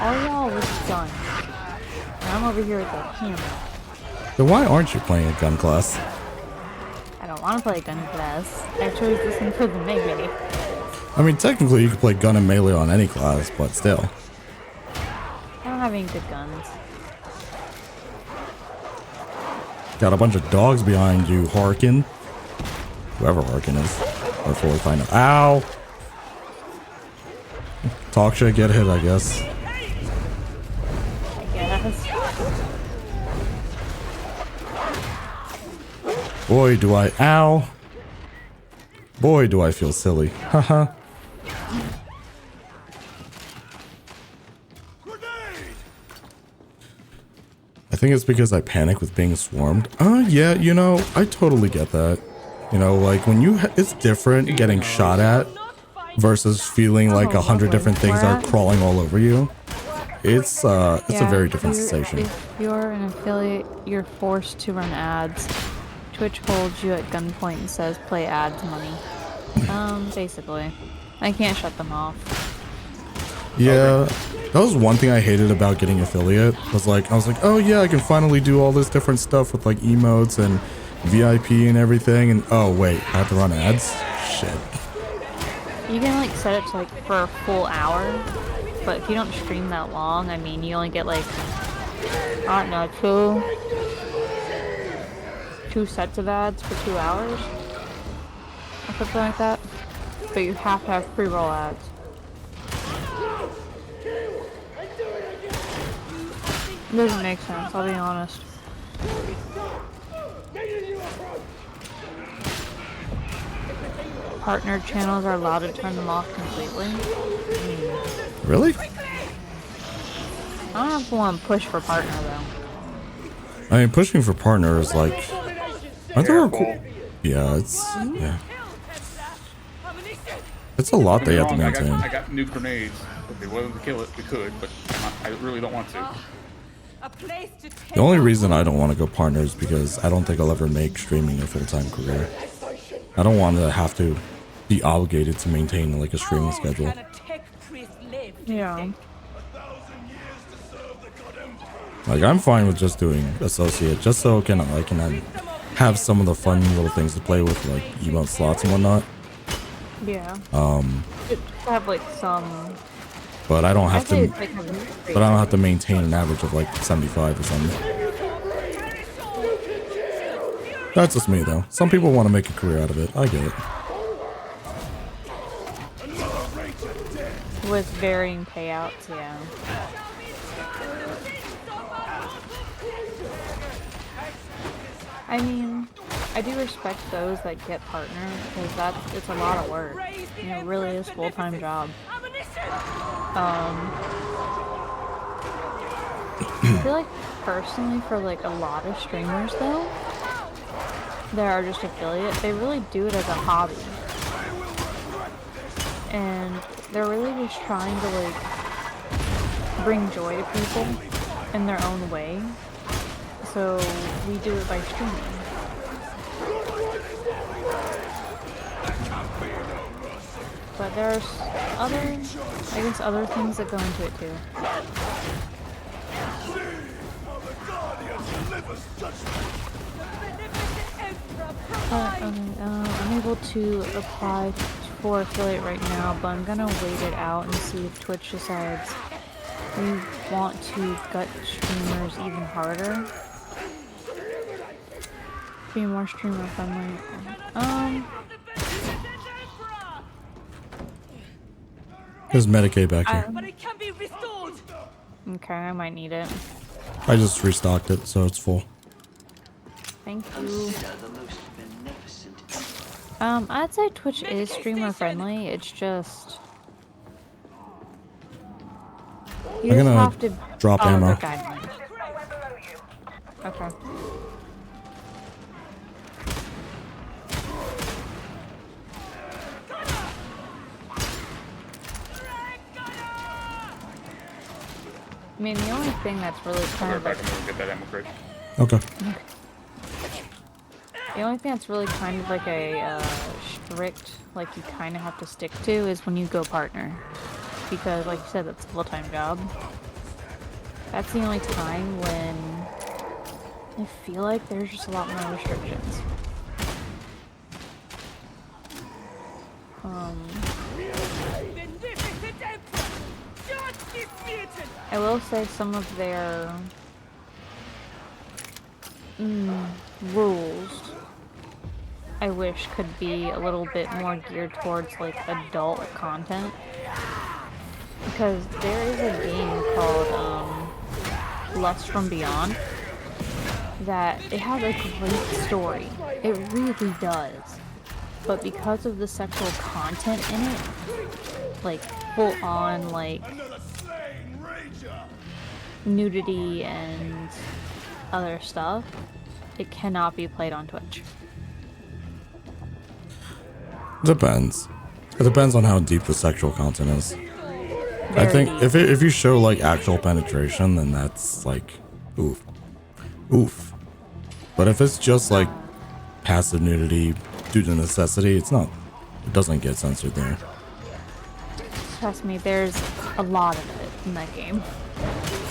All y'all with guns. And I'm over here with the hammer. So why aren't you playing a gun class? I don't want to play gun class. I chose this one for the melee. I mean, technically you could play gun and melee on any class, but still. I don't have any good guns. Got a bunch of dogs behind you, Harkin. Whoever Harkin is. Before we find out. Ow! Talk shit, get hit, I guess. I guess. Boy, do I. Ow! Boy, do I feel silly. Haha. I think it's because I panic with being swarmed. Yeah, you know, I totally get that. You know, like when you, it's different getting shot at versus feeling like 100 different things are crawling all over you. It's a very different sensation. If you're an affiliate, you're forced to run ads. Twitch holds you at gunpoint and says play ads money. Basically. I can't shut them off. Yeah, that was one thing I hated about getting affiliate. I was like, oh yeah, I can finally do all this different stuff with like emotes and VIP and everything. And oh wait, I have to run ads? Shit. You can like set it to like for a full hour, but if you don't stream that long, I mean, you only get like, I don't know, two sets of ads for 2 hours or something like that. But you have to have pre-roll ads. It doesn't make sense, I'll be honest. Partner channels are allowed to turn them off completely. Really? I don't have to want to push for partner though. I mean, pushing for partner is like, I think cool. Yeah, it's it's a lot they have to maintain. I got new grenades. If they wanted to kill it, we could, but I really don't want to. The only reason I don't want to go partner is because I don't think I'll ever make streaming a full-time career. I don't want to have to be obligated to maintain like a streaming schedule. Yeah. Like I'm fine with just doing associate, just so I can have some of the fun little things to play with, like emote slots and whatnot. Yeah. It have like some. But I don't have to. Like, but I don't have to maintain an average of like 75 or something. That's just me though. Some people want to make a career out of it. I get it. With varying payouts, yeah. I mean, I do respect those that get partner because it's a lot of work. You know, it really is full-time job. I feel like personally for like a lot of streamers though, that are just affiliate, they really do it as a hobby. And they're really just trying to like bring joy to people in their own way. So we do it by streaming. But there's other things that go into it too. But, I'm able to apply for affiliate right now, but I'm gonna wait it out and see if Twitch decides we want to gut streamers even harder. be more streamer friendly. There's Medicaid back here. But it can be restored. Okay, I might need it. I just restocked it, so it's full. Thank you. I'd say Twitch is streamer friendly. It's just you I'm just gonna have to drop follow ammo. the guidelines. Okay. I mean, the only thing that's really kind of Back like, and we'll get that ammo crate. Okay. the only thing that's really kind of like a strict, like you kind of have to stick to is when you go partner, because like you said, that's a full-time job. That's the only time when I feel like there's just a lot more restrictions. I will say some of their rules I wish could be a little bit more geared towards like adult content, because there is a game called Lust from Beyond that it has a great story. It really does. But because of the sexual content in it, like full on like nudity and other stuff, it cannot be played on Twitch. Depends. It depends on how deep the sexual content is. I Very think deep. if you show like actual penetration, then that's like oof. Oof. But if it's just like passive nudity due to necessity, it doesn't get censored there. Trust me, there's a lot of it in that game.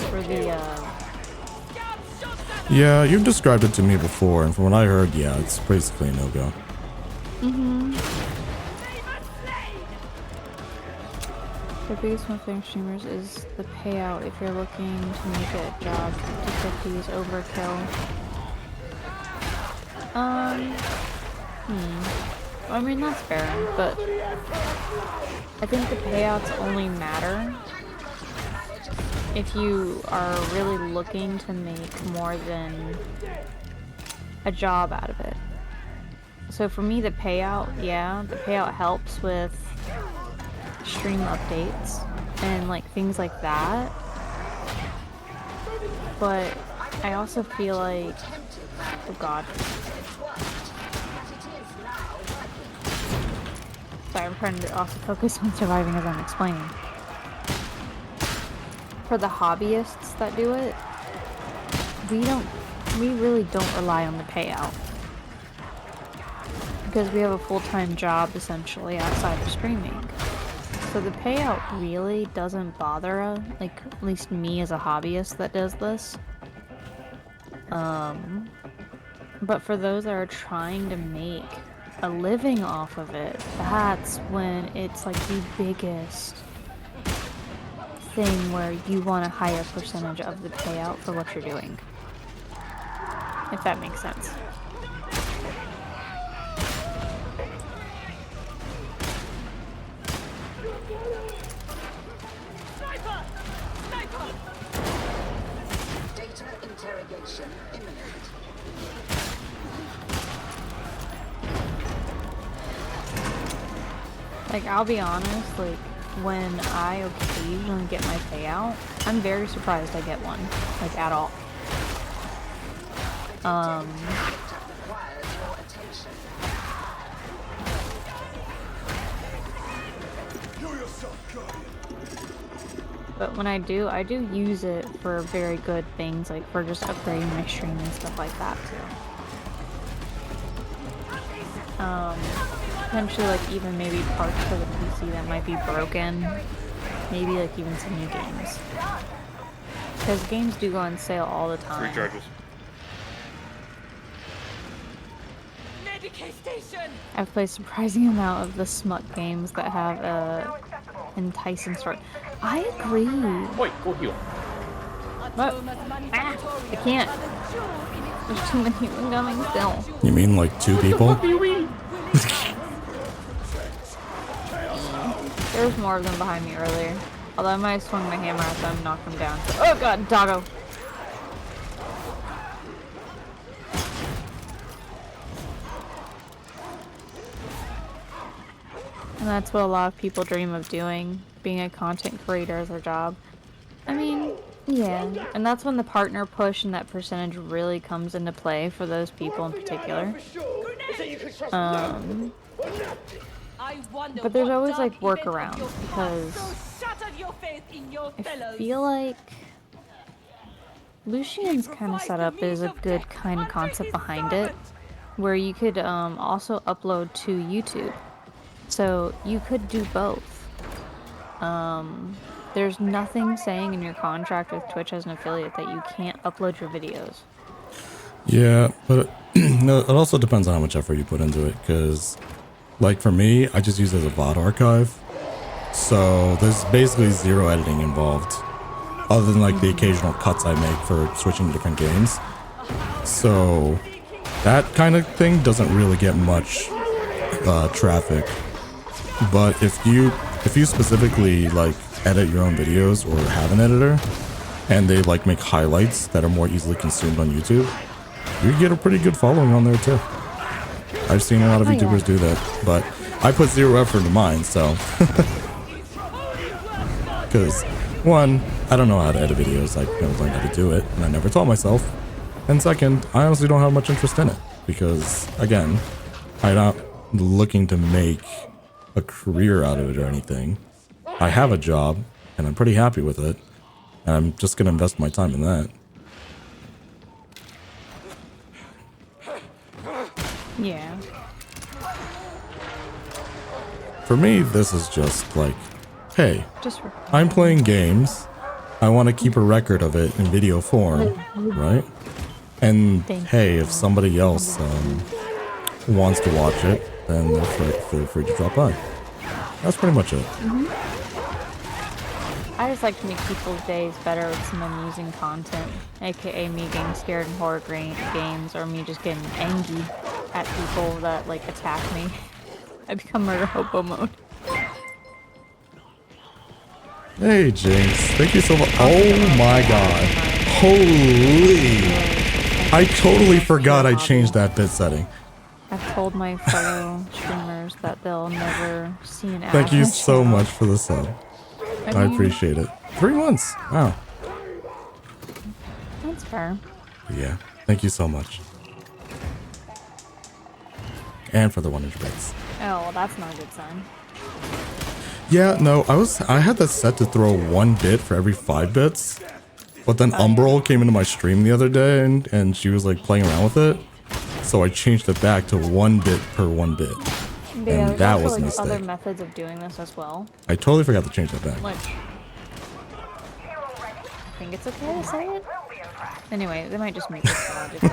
For the Yeah, you've described it to me before, and from what I heard, yeah, it's basically a no-go. The biggest one for streamers is the payout if you're looking to make it a job. 50/50 is overkill. I mean, that's fair, but I think the payouts only matter if you are really looking to make more than a job out of it. So for me, the payout helps with stream updates and like things like that. But I also feel like, oh god. Sorry, I'm trying to also focus on surviving as I'm explaining. For the hobbyists that do it, we really don't rely on the payout. Because we have a full-time job essentially outside of streaming. So the payout really doesn't bother us, like at least me as a hobbyist that does this. But for those that are trying to make a living off of it, that's when it's like the biggest thing where you want a higher percentage of the payout for what you're doing. If that makes sense. Data interrogation imminent. Like, I'll be honest, like, when I occasionally get my payout, I'm very surprised I get one. Like, at all. But when I do use it for very good things, like for just upgrading my stream and stuff like that too. Potentially like even maybe parts for the PC that might be broken. Maybe like even some new games. Because games do go on sale all the time. Recharges. I've played a surprising amount of the smut games that have a enticing story. I agree. Wait, go heal. What? Ah, I can't. There's too many incoming still. You mean like 2 people? There was more of them behind me earlier. Although I might have swung my hammer at them and knocked them down. Oh god, doggo! And that's what a lot of people dream of doing, being a content creator as their job. I mean, yeah, and that's when the partner push and that percentage really comes into play for those people in particular. But there's always like workarounds because I feel like Lucian's kind of setup is a good kind of concept behind it, where you could also upload to YouTube. So you could do both. There's nothing saying in your contract with Twitch as an affiliate that you can't upload your videos. Yeah, but no, it also depends on how much effort you put into it, because like for me, I just use it as a VOD archive. So there's basically 0 editing involved, other than like the occasional cuts I make for switching to different games. So that kind of thing doesn't really get much traffic. But if you specifically like edit your own videos or have an editor and they like make highlights that are more easily consumed on YouTube, you get a pretty good following on there too. I've seen a lot of YouTubers do that, but I put 0 effort into mine, so because 1, I don't know how to edit videos. I never learned how to do it, and I never taught myself. And 2nd, I honestly don't have much interest in it because, again, I'm not looking to make a career out of it or anything. I have a job, and I'm pretty happy with it, and I'm just going to invest my time in that. Yeah. For me, this is just like, hey, Just I'm playing games. I want to keep a record of it in video form, right? And hey, if somebody else wants to watch it, then feel free to drop by. That's pretty much it. I just like to make people's days better with some amusing content, aka me getting scared in horror games, or me just getting angry at people that like attack me. I become murder hobo mode. Hey Jinx, thank you so much. Oh my god. Holy. I totally forgot I changed that bit setting. I've told my fellow streamers that they'll never see an ad. Thank you on the so channel. much for the sub. I mean, appreciate it. 3 months. Wow. That's fair. Yeah. Thank you so much. And for the 100 bits. Oh, well, that's not a good sign. Yeah, no, I had that set to throw 1 bit for every 5 bits. But then Umbral came into my stream the other day and she was like playing around with it. So I changed it back to 1 bit per 1 bit. Yeah, And that was a like mistake. other methods of doing this as well. I totally forgot to change that back. Like, I think it's okay to say it. Anyway, they might just make it logical.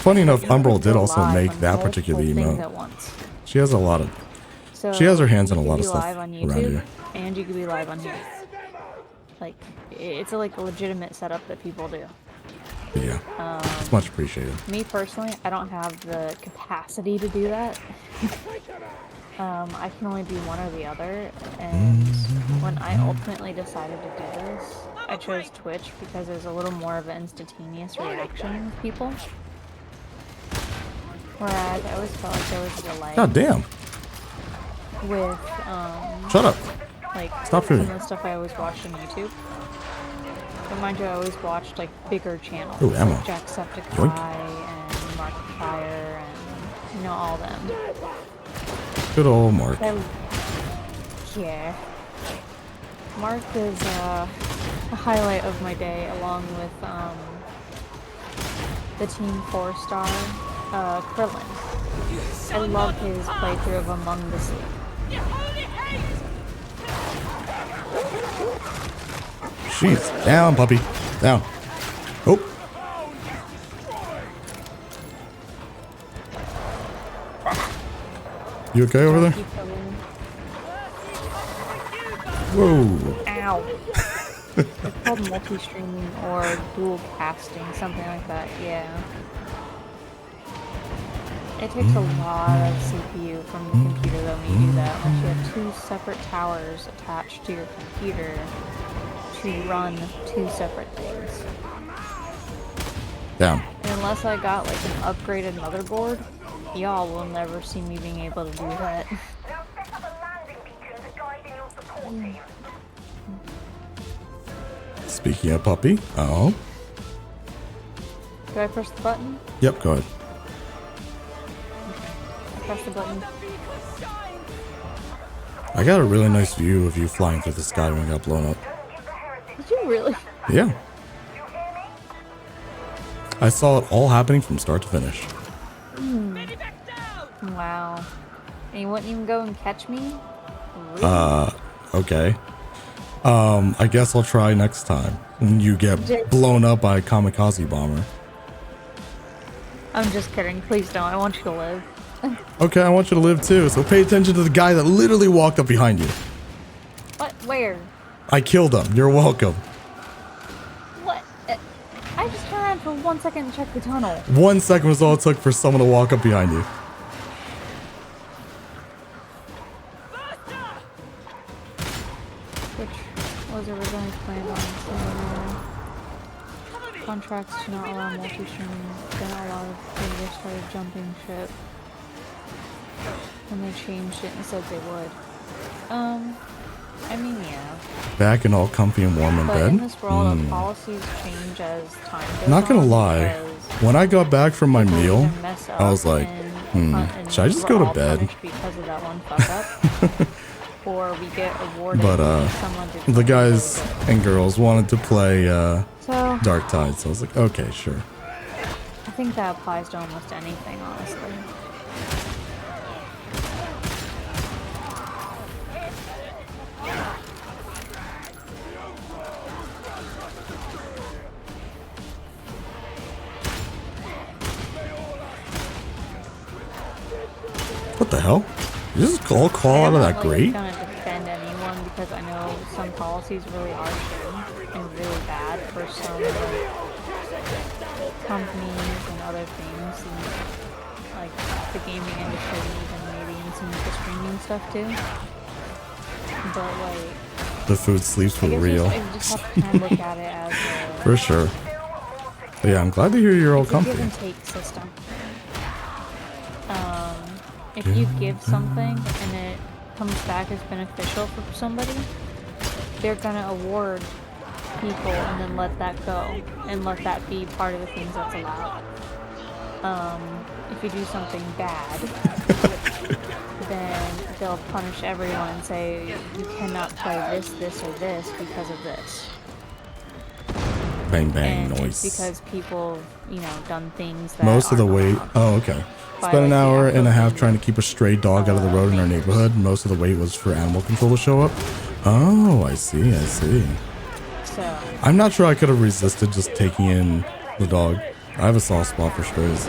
Funny enough, Umbral did also live make on that multiple particular things emote. at once. She has a lot of... So She has her hands in a you lot could of be stuff live on around YouTube, here. and you could be live on here. Like, it's like a legitimate setup that people do. But yeah, it's much appreciated. Me personally, I don't have the capacity to do that. I can only do one or the other, and when I ultimately decided to do this, I chose Twitch because there's a little more of an instantaneous reaction with people. Whereas I always felt like there was a delay. God damn. With, Shut up. like, Stop some shooting. of the stuff I always watched on YouTube. But mind you, I always watched, like, bigger channels. Ooh, ammo. Like Jacksepticeye Yoink. and Markiplier and, you know, all them. Good old Mark. Yeah. Mark is a highlight of my day, along with the Team 4-star Krillin. I love his playthrough of Among the Sea. She's down, puppy. Down. Oh. You okay over there? Whoa. Ow. It's called multi-streaming or dual casting, something like that, yeah. It takes a lot of CPU from the computer though when you do that. Unless you have two separate towers attached to your computer to run two separate things. Damn. And unless I got like an upgraded motherboard, y'all will never see me being able to do that. Speaking of puppy, oh. Do I press the button? Yep, go ahead. I press the button. I got a really nice view of you flying through the sky when you got blown up. Did you really? Yeah. I saw it all happening from start to finish. Wow. And you wouldn't even go and catch me? Really? Okay. I guess I'll try next time when you get blown up by a kamikaze bomber. I'm just kidding. Please don't. I want you to live. Okay, I want you to live too, so pay attention to the guy that literally walked up behind you. What? Where? I killed him. You're welcome. What? I just turned around for 1 second and checked the tunnel. 1 second was all it took for someone to walk up behind you. Which was originally planned on contracts to not allow multi-streaming. Then a lot of people started jumping ship. And they changed it and said they would. I mean, yeah. Back and all comfy and warm in But bed? in this world, the policies change as time goes Not gonna on lie. because When I got back from my people meal, either mess I was up like, and should I just we're go to all bed? punished because of that one fuck up, or we get awarded But someone did the something guys really good. and girls wanted to play So Darktide, so I was like, okay, sure. I think that applies to almost anything, honestly. What the hell? You just call out of that grate? I'm not gonna defend anyone because I know some policies really are shitty and really bad for some like, companies and other things, and like the gaming industry, and even maybe in some of the streaming stuff too. But like, The food sleeps I for guess real. you just have to kind of look at it as a, For sure. But yeah, I'm glad to hear you're all it's a give comfy. and take system. If you give something and it comes back as beneficial for somebody, they're gonna award people and then let that go and let that be part of the things that's allowed. If you do something bad, then they'll punish everyone and say you cannot play this, this, or this because of this. Bang bang And noise. it's because people, you know, done things that Most of the aren't weight. allowed. Oh, okay. By, Spent an like, the hour and a half actual trying to keep a stray dog out of the road in our neighborhood. Most of the weight was for animal control to show up. Oh, I see. I see. So I'm not sure I could have resisted just taking in the dog. I have a soft spot for strays.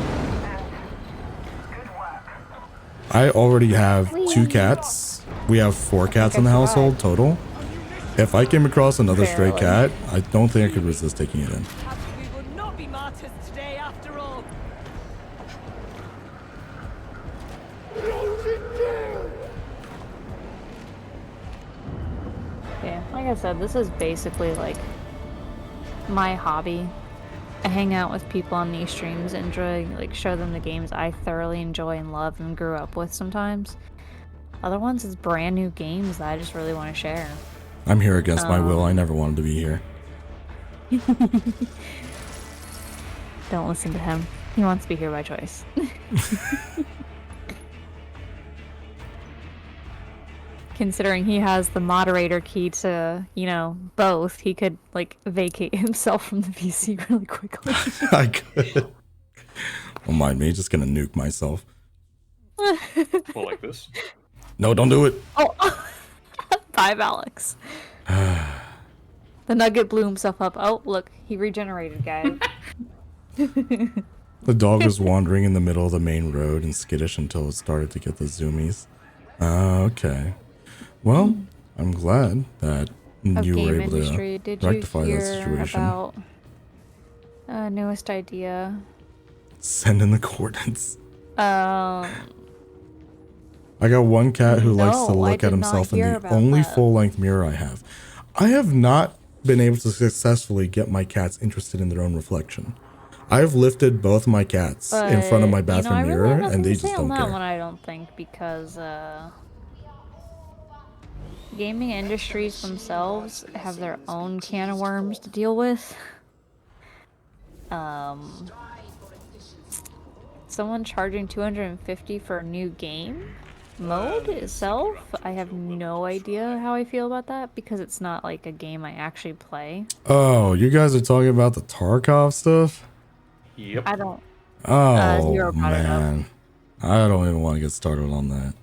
I already have 2 cats. We have 4 cats in the household total. If I came across another stray cat, I don't think I could resist taking it in. We will not be martyrs today after all. yeah, like I said, this is basically like my hobby. I hang out with people on these streams, enjoy, like, show them the games I thoroughly enjoy and love and grew up with sometimes. Other ones is brand new games that I just really want to share. I'm here against my will. I never wanted to be here. Don't listen to him. He wants to be here by choice. Considering he has the moderator key to, you know, both, he could, like, vacate himself from the PC really quickly. I could. Don't mind me. Just gonna nuke myself. Well, like this. No, don't do it. Oh, bye, Alex. The nugget blew himself up. Oh, look, he regenerated, guys. The dog was wandering in the middle of the main road and skittish until it started to get the zoomies. Okay. Well, I'm glad that of you were game able industry. to Did you rectify that hear situation. about newest idea? Send in the coordinates. Um, I got one cat who likes to no, I look at did not himself in hear the about only that. full-length mirror I have. I have not been able to successfully get my cats interested in their own reflection. I've lifted both my cats in front of my But, bathroom I really mirror, have nothing and they to say just on don't that care. one, I don't think, because gaming industries themselves have their own can of worms to deal with. Someone charging $250 for a new game mode itself, I have no idea how I feel about that, because it's not like a game I actually play. Oh, you guys are talking about the Tarkov stuff? Yep. I don't. Oh, Zero brought it up. man. I don't even want to get started on that.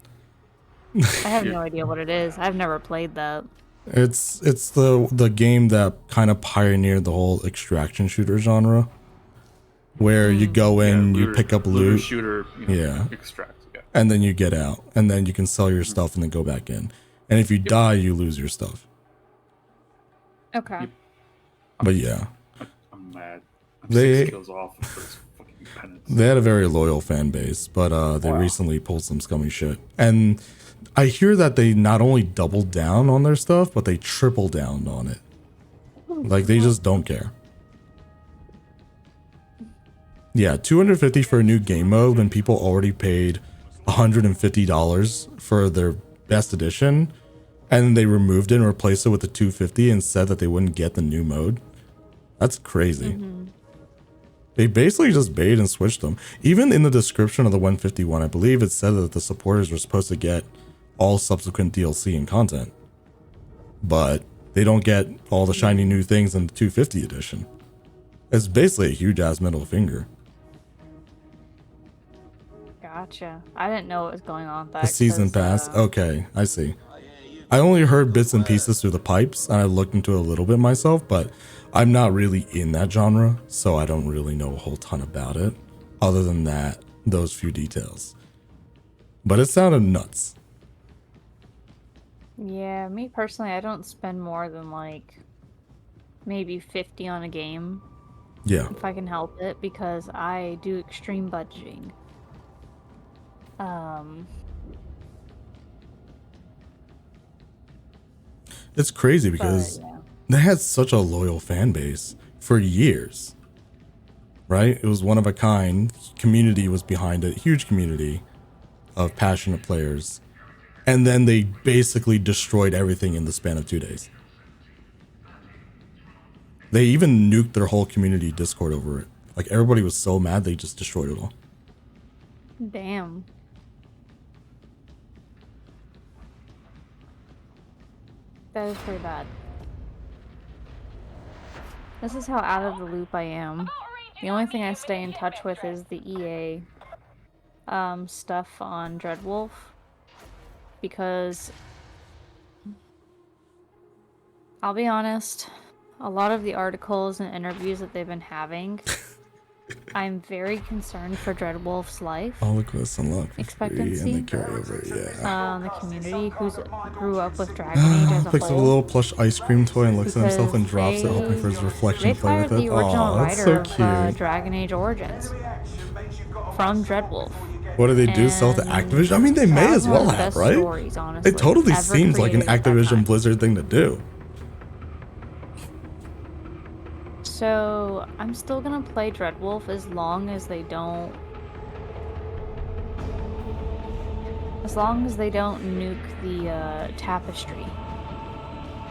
I have no idea what it is. I've never played that. It's the game that kind of pioneered the whole extraction shooter genre, where you go in, you pick up looter loot, shooter, extract. Yeah. and then you get out, and then you can sell your stuff and then go back in. And if you die, you lose your stuff. Okay. But yeah, I'm mad. I'm They- 6 kills off of those fucking penance. they had a very loyal fan base, but they recently pulled some scummy shit. And I hear that they not only doubled down on their stuff, but they tripled down on it. Like, they just don't care. Yeah, $250 for a new game mode when people already paid $150 for their best edition, and they removed it and replaced it with the $250 and said that they wouldn't get the new mode. That's crazy. They basically just bait and switched them. Even in the description of the 151, I believe it said that the supporters were supposed to get all subsequent DLC and content, but they don't get all the shiny new things in the 250 edition. It's basically a huge ass middle finger. Gotcha. I didn't know what was going on with that. The season 'cause, pass. Okay, I see. I only heard bits and pieces through the pipes, and I looked into it a little bit myself, but I'm not really in that genre, so I don't really know a whole ton about it, other than that, those few details. But it sounded nuts. Yeah, me personally, I don't spend more than like maybe 50 on a game Yeah. if I can help it, because I do extreme budgeting. It's crazy because yeah. they had such a loyal fan base for years, right? It was one of a kind. Community was behind it. Huge community of passionate players. And then they basically destroyed everything in the span of 2 days. They even nuked their whole community Discord over it. Like, everybody was so mad they just destroyed it all. Damn. That is pretty bad. This is how out of the loop I am. The only thing I stay in touch with is the EA stuff on Dreadwolf, because I'll be honest, a lot of the articles and interviews that they've been having, I'm very concerned for Dreadwolf's life. All the quests unlocked for free Expectancy? and the carryover, yeah. The community who grew up with Dragon Age as a Picks up a whole. little plush ice cream toy and looks at himself and Because drops it, hoping for his reflection They to play fired with the it. original Aw, that's writer so of cute. Dragon Age Origins from Dreadwolf. What do they do? Sell to And Activision? I mean, they may that as was one well of the have, best right? stories, honestly, It totally ever seems like an created at that Activision time. Blizzard thing to do. So I'm still gonna play Dreadwolf as long as they don't nuke the tapestry.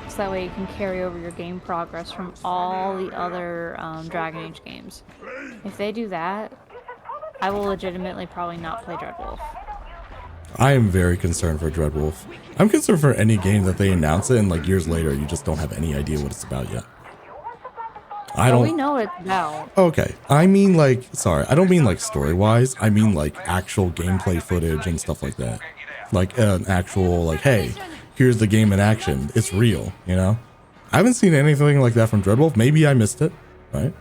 So that way you can carry over your game progress from all the other Dragon Age games. If they do that, I will legitimately probably not play Dreadwolf. I am very concerned for Dreadwolf. I'm concerned for any game that they announce it and like years later you just don't have any idea what it's about yet. I But we don't. know what it's about. Okay, I mean like, sorry, I don't mean like story-wise. I mean like actual gameplay footage and stuff like that. Like an actual like, hey, here's the game in action. It's real, you know? I haven't seen anything like that from Dreadwolf. Maybe I missed it, right?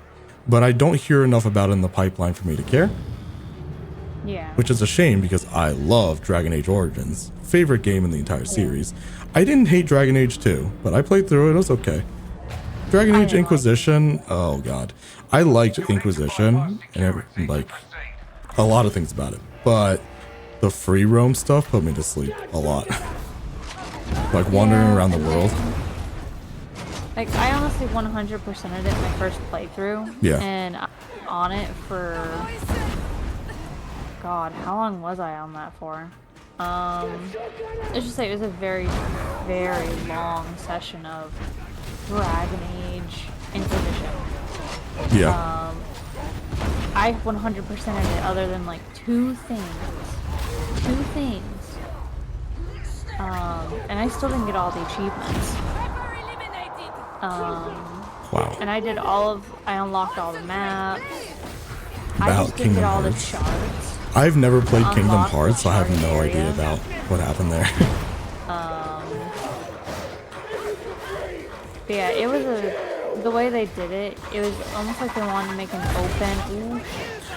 But I don't hear enough about it in the pipeline for me to care. Yeah. which is a shame because I love Dragon Age Origins, favorite game in the entire series. I didn't hate Dragon Age 2, but I played through it. It was okay. Dragon Age Inquisition, oh god, I liked Inquisition and like a lot of things about it, but the free roam stuff put me to sleep a lot. Like wandering around the world. Like, I honestly 100%ed it my first playthrough. Yeah. And I'm on it for... God, how long was I on that for? Let's just say it was a very, very long session of Dragon Age Inquisition. Yeah. I 100%ed it other than, like, two things. And I still didn't get all the achievements. Wow. And I unlocked all the maps. I About just didn't Kingdom get all the Hearts. shards. I've never played Kingdom Unlock Hearts, so I have the no area. idea about what happened there. But yeah, it was the way they did it, it was almost like they wanted to make an open... Ooh.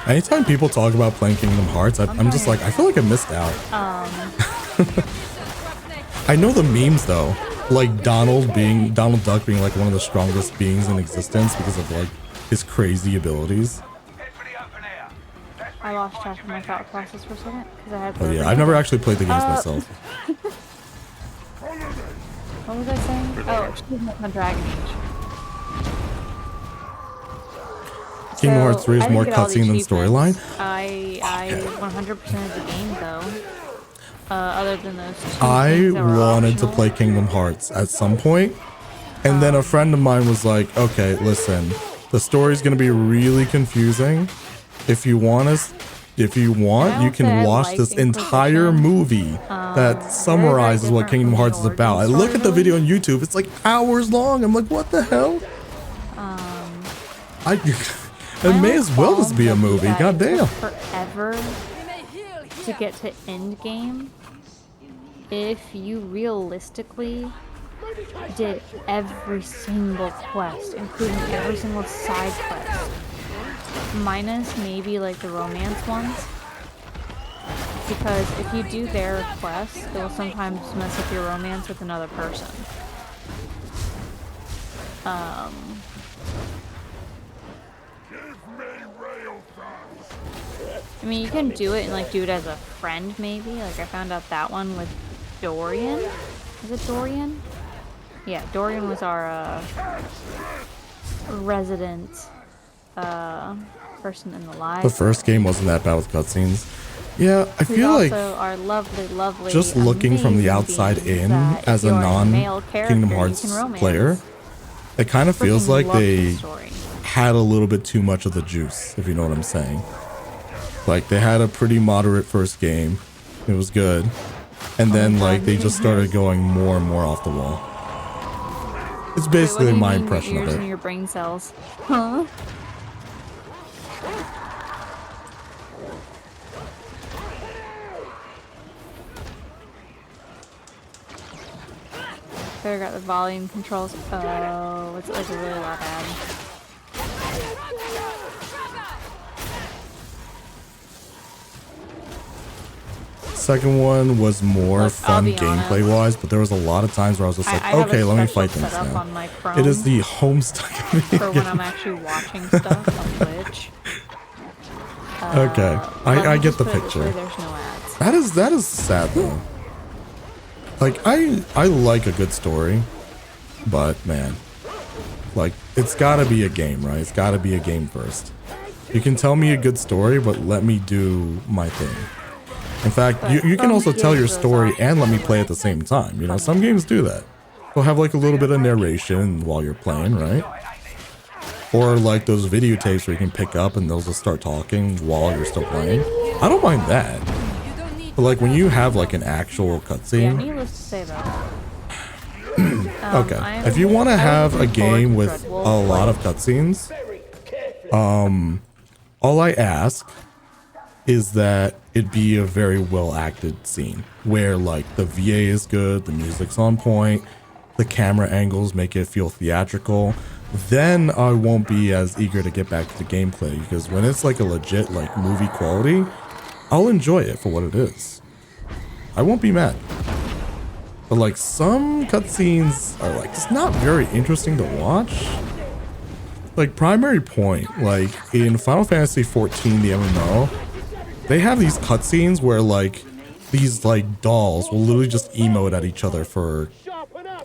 Anytime people talk about playing Kingdom Hearts, I'm just like, I feel like I missed out. I know the memes though, like Donald Duck being like one of the strongest beings in existence because of like his crazy abilities. I lost track of my thought process for a second because I had. Oh yeah, I've never actually played the games myself. What was I saying? Oh, achievement on Dragon Age. Kingdom Hearts 3 is more cutscene than storyline. I 100% of the game though. Other than those two I things that were wanted to optional. play Kingdom Hearts at some point, and then a friend of mine was like, "Okay, listen, the story's gonna be really confusing. If you want, you can watch this entire movie that summarizes what Kingdom Hearts is about." I look at the video on YouTube; it's like hours long. I'm like, "What the hell?" It may as well just be a movie. God damn. Forever to get to end game. If you realistically did every single quest, including every single side quest, minus maybe like the romance ones, because if you do their quests, they'll sometimes mess up your romance with another person. I mean, you can do it and like do it as a friend maybe. Like I found out that one with Dorian. Is it Dorian? Yeah, Dorian was our resident person in the live. The first game wasn't that bad with cutscenes. Yeah, I feel like our lovely, just looking from the outside in as a non-Kingdom Hearts player, it kind of feels like they had a little bit too much of the juice, if you know what I'm saying. Like they had a pretty moderate first game, it was good, and then like they just started going more and more off the wall. It's basically my impression of it. Your brain cells, huh? Better got the volume controls. Oh, it's like a really loud ad. Second one was more fun gameplay wise, but there was a lot of times where I was just like, okay, let me fight things now. It is the Homestuck for when I'm actually watching stuff on Twitch. Okay, I get the picture. There's no ads. That is sad though. Like I like a good story, but man, like it's gotta be a game, right? It's gotta be a game first. You can tell me a good story, but let me do my thing. In fact, you can also tell your story and let me play at the same time. You know, some games do that. They'll have like a little bit of narration while you're playing, right? Or like those videotapes where you can pick up and they'll just start talking while you're still playing. I don't mind that. But like when you have like an actual cutscene. Yeah, needless to say though. Okay, if you want to have a game with a lot of cutscenes, all I ask is that it be a very well acted scene where like the VA is good, the music's on point, the camera angles make it feel theatrical. Then I won't be as eager to get back to the gameplay, because when it's like a legit like movie quality, I'll enjoy it for what it is. I won't be mad. But like some cutscenes are like just not very interesting to watch. Like Primary Point, like in Final Fantasy 14, the MMO, they have these cutscenes where like these like dolls will literally just emote at each other for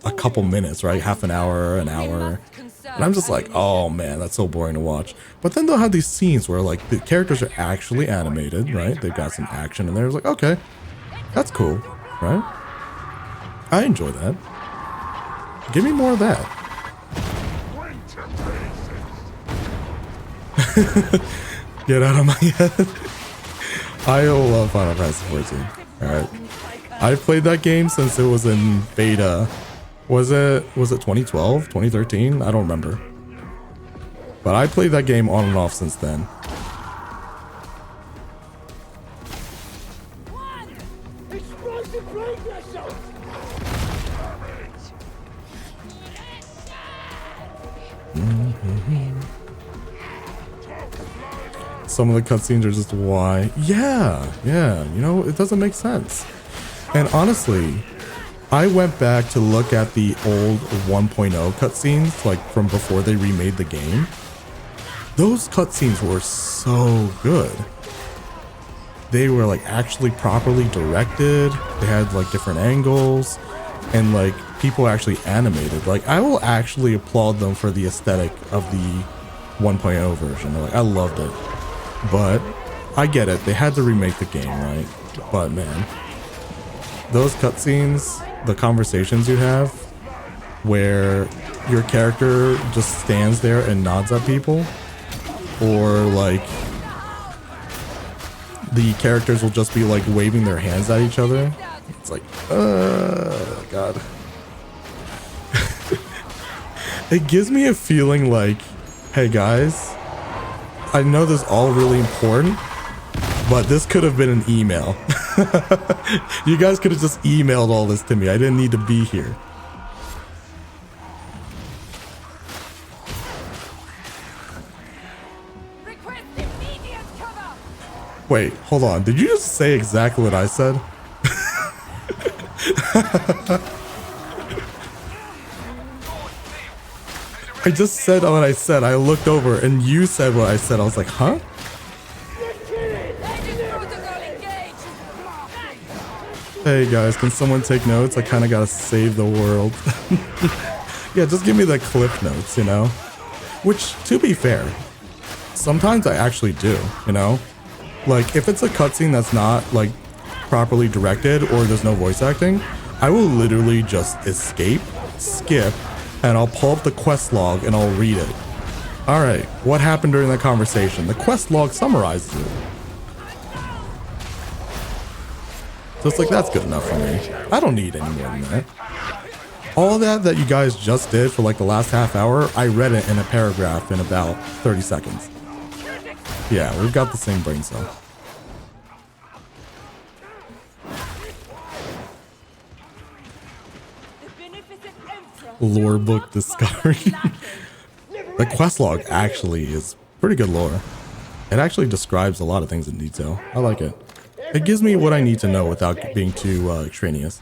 a couple minutes, right? Half an hour, an hour. And I'm just like, oh man, that's so boring to watch. But then they'll have these scenes where like the characters are actually animated, right? They've got some action in there. It's like, okay, that's cool, right? I enjoy that. Give me more of that. Get out of my head. I love Final Fantasy 14. Alright. I've played that game since it was in beta. Was it 2012? 2013? I don't remember. But I played that game on and off since then. Some of the cutscenes are just why. Yeah, you know, it doesn't make sense. And honestly, I went back to look at the old 1.0 cutscenes, like from before they remade the game. Those cutscenes were so good. They were like actually properly directed. They had like different angles and like people actually animated. Like I will actually applaud them for the aesthetic of the 1.0 version. Like I loved it. But I get it. They had to remake the game, right? But man, those cutscenes, the conversations you have where your character just stands there and nods at people, or like the characters will just be like waving their hands at each other. It's like, God. It gives me a feeling like, hey guys, I know this is all really important, but this could have been an email. You guys could have just emailed all this to me. I didn't need to be here. Wait, hold on. Did you just say exactly what I said? I just said what I said. I looked over and you said what I said. I was like, huh? Hey guys, can someone take notes? I kind of gotta save the world. Yeah, just give me the clip notes, you know? Which, to be fair, sometimes I actually do, you know? Like, if it's a cutscene that's not, like, properly directed or there's no voice acting, I will literally just escape, skip, and I'll pull up the quest log and I'll read it. Alright, what happened during that conversation? The quest log summarizes it. So it's like, that's good enough for me. I don't need any more than that. All that you guys just did for like the last half hour, I read it in a paragraph in about 30 seconds. Yeah, we've got the same brain cell. Lore book discovery. The quest log actually is pretty good lore. It actually describes a lot of things in detail. I like it. It gives me what I need to know without being too extraneous.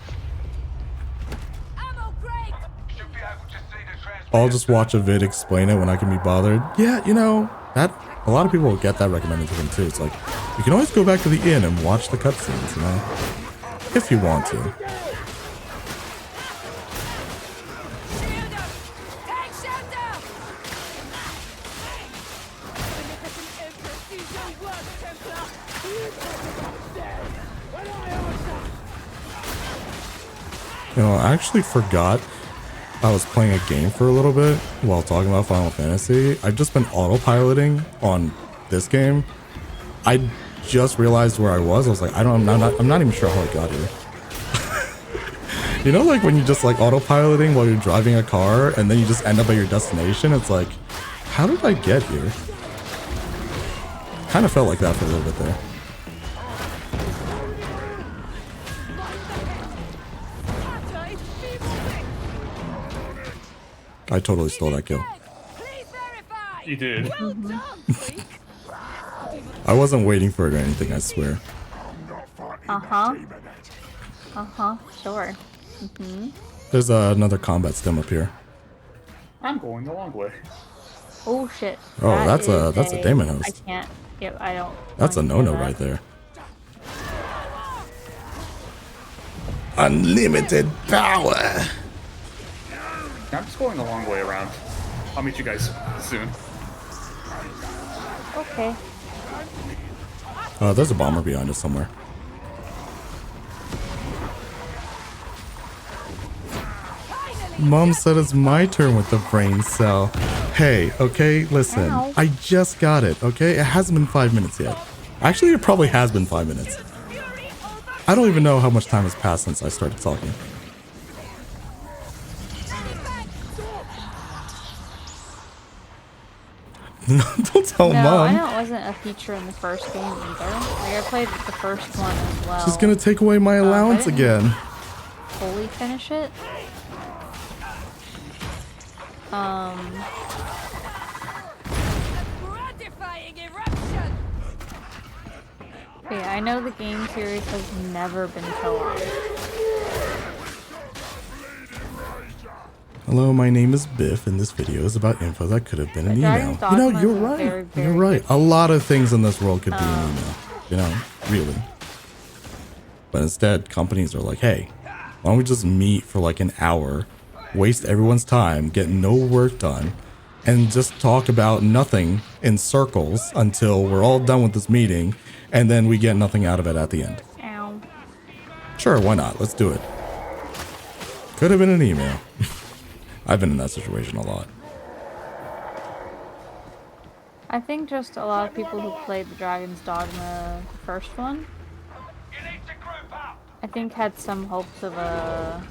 I'll just watch a vid explain it when I can be bothered. Yeah, you know, that a lot of people will get that recommended to them too. It's like, you can always go back to the inn and watch the cutscenes, you know, if you want to. You know, I actually forgot I was playing a game for a little bit while talking about Final Fantasy. I've just been autopiloting on this game. I just realized where I was. I was like, I'm not even sure how I got here. You know, like when you just like autopiloting while you're driving a car and then you just end up at your destination. It's like, how did I get here? Kind of felt like that for a little bit there. I totally stole that kill. You did. I wasn't waiting for it or anything, I swear. Uh-huh. Uh-huh, sure. Mm-hmm. There's another combat stem up here. I'm going the long way. Oh, shit. Oh, That that's a demon I host. can't... Yep, I don't... That's a want to do no-no that. right there. Unlimited power. I'm just going the long way around. I'll meet you guys soon. Okay. There's a bomber behind us somewhere. Mom said it's my turn with the brain cell. Hey, okay, listen. Ow. I just got it, okay? It hasn't been 5 minutes yet. Actually, it probably has been 5 minutes. I don't even know how much time has passed since I started talking. Don't tell No, Mom. I know it wasn't a feature in the first game either. Like, I played the first one as well. She's gonna take away my allowance I didn't again. fully finish it. Gratifying eruption! Okay, I know the game series has never been co-op. Hello, my name is Biff, and this video is about info that could have been an Dragon's email. You know, Dogma you're is a right. very, very You're right. good A lot of things in this world could be an email. You know, really. But instead, companies are like, hey, why don't we just meet for like an hour, waste everyone's time, get no work done, and just talk about nothing in circles until we're all done with this meeting, and then we get nothing out of it at the end. Ow. Sure, why not? Let's do it. Could have been an email. I've been in that situation a lot. I think just a lot of people who played the Dragon's Dogma, the first one, I think had some hopes of a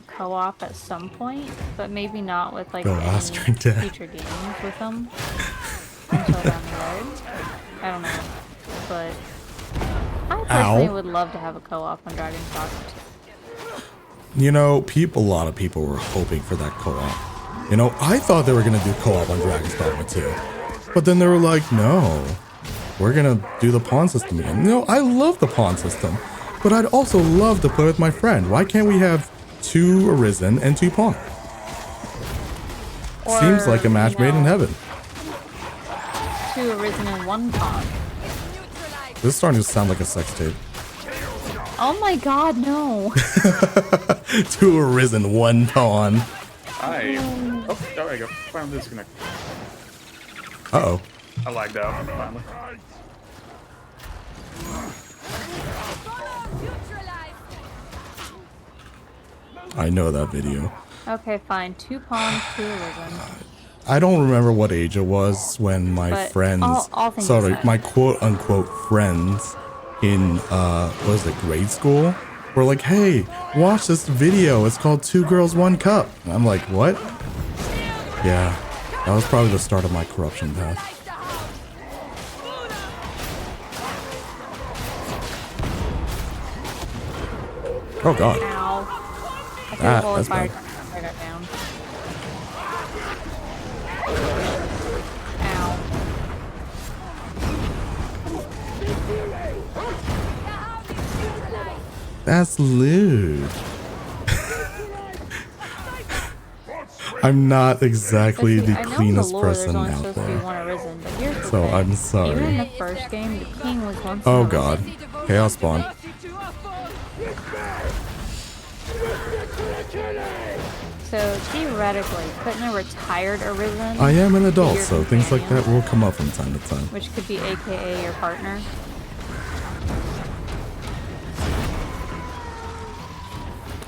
co-op at some point, but maybe not with like Go any Oscar Dad. future games with them until down the road. I don't know, but I personally would love to have a co-op on Dragon's Dogma 2. You know, a lot of people were hoping for that co-op. You know, I thought they were going to do co-op on Dragon's Dogma 2. But then they were like, no, we're going to do the pawn system again. You know, I love the pawn system, but I'd also love to play with my friend. Why can't we have 2 Arisen and 2 pawn? Or, Seems like a match made in heaven. 2 Arisen and 1 pawn. This is starting to sound like a sex tape. Oh my god, no. 2 Arisen, 1 pawn. Oh, there we go. Finally disconnect. Uh-oh. I lagged out, finally. I know that video. Okay, fine. 2 pawns, 2 Arisen. I don't remember what age it was when my But friends, all things sorry, aside. my quote-unquote friends in, what was it, grade school, were like, hey, watch this video. It's called 2 Girls, 1 Cup. And I'm like, what? Yeah, that was probably the start of my corruption path. Oh, God. Ow. I threw a That's bullet fire bad. I got down. Ow. That's lewd. I'm not exactly But see, the I know in cleanest the lore there's person only out supposed to be there. 1 Arisen, but here's the So thing. I'm Even in sorry. the first game, the king was once Oh an God. Arisen, Chaos spawn. so theoretically, couldn't a retired Arisen I am an be adult, your so things like companion? that will come up from time to time. Which could be AKA your partner.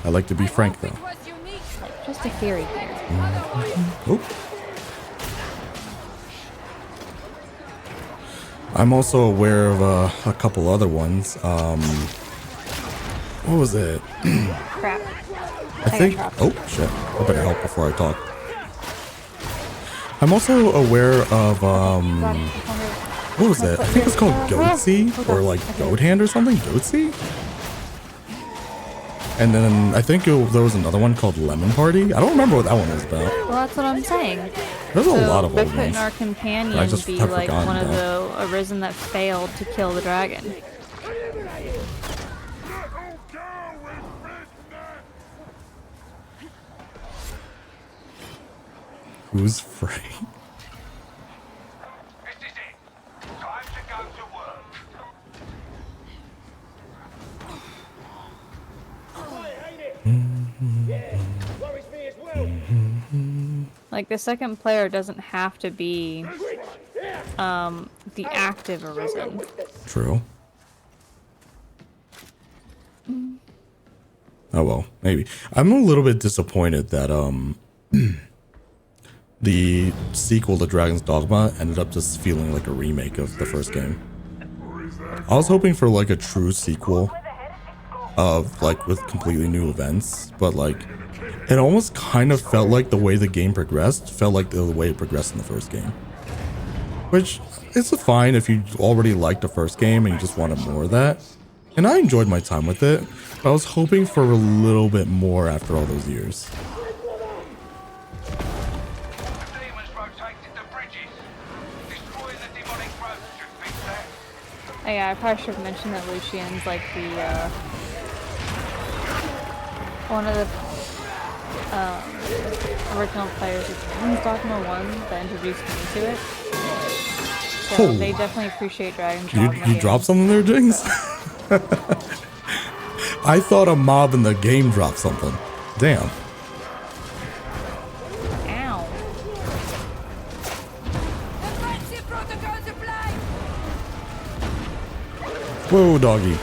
I like to be frank though. Just a theory here. Oh. I'm also aware of a couple other ones. What was it? Crap. I think. Oh shit! I better help before I talk. I'm also aware of what was it? I think it's called Goatsy or like Goat Hand or something. Goatsy. And then I think there was another one called Lemon Party. I don't remember what that one was about. Well, that's what I'm saying. There's a lot of Why old couldn't ones. our companion I just be have like forgotten one of about. the Arisen that failed to kill the dragon? Who's free? This is it. Time to go to work. Like, the second player doesn't have to be the active Arisen. True. Oh well, maybe. I'm a little bit disappointed that the sequel to Dragon's Dogma ended up just feeling like a remake of the first game. I was hoping for like a true sequel of like with completely new events, but like it almost kind of felt like the way the game progressed felt like the way it progressed in the first game. Which is fine if you already liked the first game and you just wanted more of that. And I enjoyed my time with it, but I was hoping for a little bit more after all those years. Oh yeah, I probably should have mentioned that Lucian's like the one of the original players of Dragon's Dogma 1 that introduced me to it. So Oh. they definitely appreciate Dragon's Dogma. You dropped something there, Jinx? I thought a mob in the game dropped something. Damn. Ow. Whoa, doggy.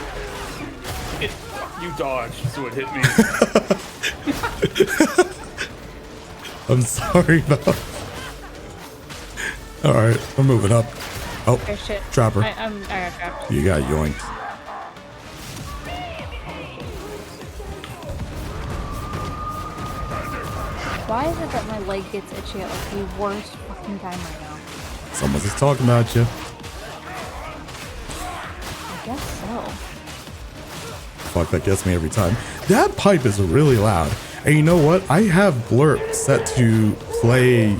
You dodged, so it hit me. I'm sorry, though. Alright, we're moving up. Oh, Oh shit. Trapper. I got trapped. You got yoinked. Why is it that my leg gets itchy at like the worst fucking time right now? Someone's just talking about you. I guess so. Fuck, that gets me every time. That pipe is really loud. And you know what? I have Blurp set to play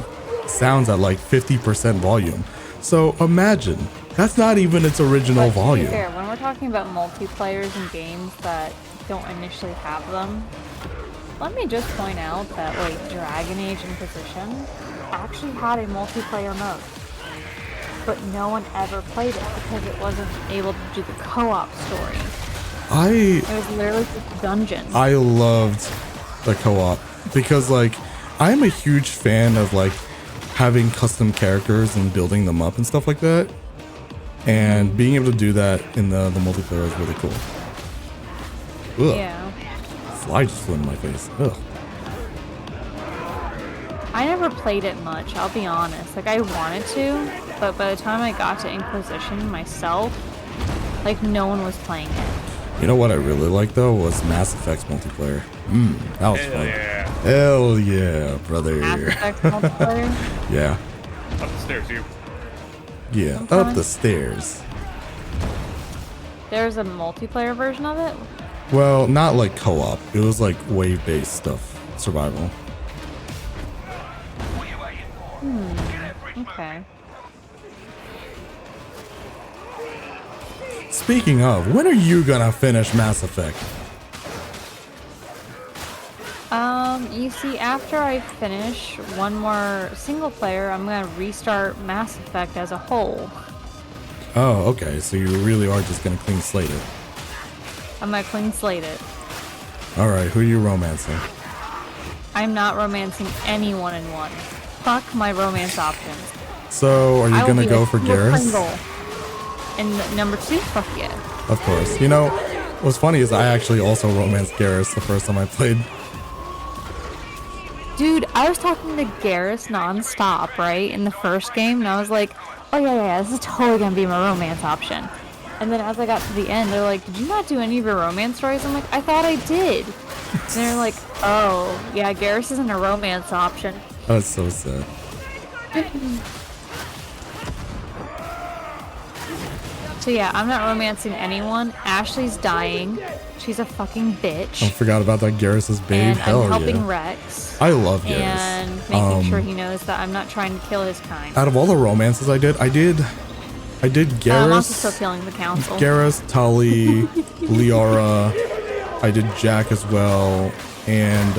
sounds at like 50% volume. So imagine, that's not even its original But to be volume. fair, when we're talking about multiplayers in games that don't initially have them, let me just point out that like Dragon Age Inquisition actually had a multiplayer mode. But no one ever played it because it wasn't able to do the co-op story. It was literally just dungeons. I loved the co-op because like I'm a huge fan of like having custom characters and building them up and stuff like that, and being able to do that in the multiplayer is really cool. Ugh. Yeah. Fly just flew in my face. Ugh. I never played it much, I'll be honest. Like I wanted to, but by the time I got to Inquisition myself, like no one was playing it. You know what I really liked though was Mass Effect's multiplayer. That was fun. Yeah. Hell yeah, brother. Mass Effect multiplayer? Yeah. Up the stairs, you. Yeah, Okay. up the stairs. There's a multiplayer version of it? Well, not like co-op. It was like wave-based stuff, survival. Okay. Speaking of, when are you gonna finish Mass Effect? You see, after I finish one more single player, I'm gonna restart Mass Effect as a whole. Oh, okay. So you really are just gonna clean slate it. I'm gonna clean slate it. All right, who are you romancing? I'm not romancing anyone in one. Fuck my romance options. So are you I will gonna be go a for single Garrus? single. And number 2, fuck yeah. Of course. You know, what's funny is I actually also romanced Garrus the first time I played. Dude, I was talking to Garrus nonstop, right, in the first game, and I was like, oh yeah, this is totally gonna be my romance option. And then as I got to the end, they're like, did you not do any of your romance stories? I'm like, I thought I did. And they're like, oh, yeah, Garrus isn't a romance option. That's so sad. So yeah, I'm not romancing anyone. Ashley's dying. She's a fucking bitch. I forgot about that Garrus's babe. And Hell I'm helping yeah. Rex. I love Garrus. And making sure he knows that I'm not trying to kill his kind. Out of all the romances I did Garrus. I'm also still killing the council. Garrus, Tully, Liara. I did Jack as well, and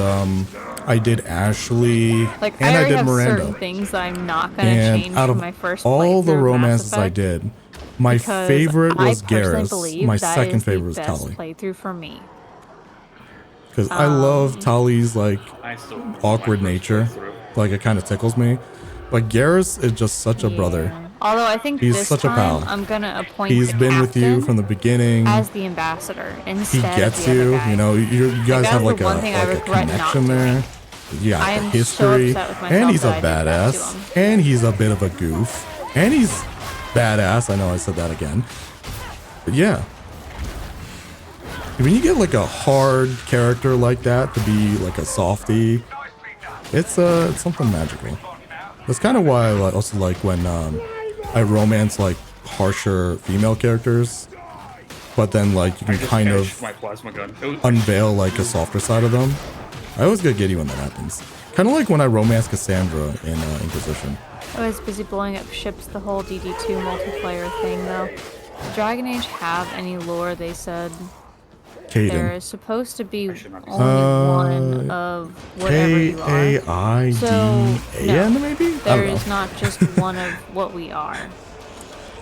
I did Ashley, Like, and I I already did have Miranda. certain things that I'm not gonna And change out from of my first all the playthrough of Mass romances I Effect, did, my because favorite was I personally Garrus. believe My that second is the favorite was best Tali. playthrough for me. Because I love Tali's like I still awkward my first nature. playthrough. Like it kind of tickles me. But Garrus is just such a brother. Although I think He's this such a time pal. I'm gonna appoint He's the been with you captain from the beginning. as the ambassador He instead gets of the other you. guy. You know, you guys that have is like the a one thing I regret not connection there. doing. You got I the am so history, upset with myself and he's a that I did that to badass, him. and he's a bit of a goof, and he's badass. I know I said that again, but yeah. When you get like a hard character like that to be like a softie, it's something magical. That's kind of why I also like when I romance like harsher female characters, but then like you can kind of my plasma gun. unveil like a softer side of them. I always get giddy when that happens. Kind of like when I romance Cassandra in Inquisition. I was busy blowing up ships, the whole DD2 multiplayer thing though. Did Dragon Age have any lore? They said there Caden. is supposed to be only one of whatever you are. K-A-I-D-A-N So, maybe? I there don't is know. not just one of what we are.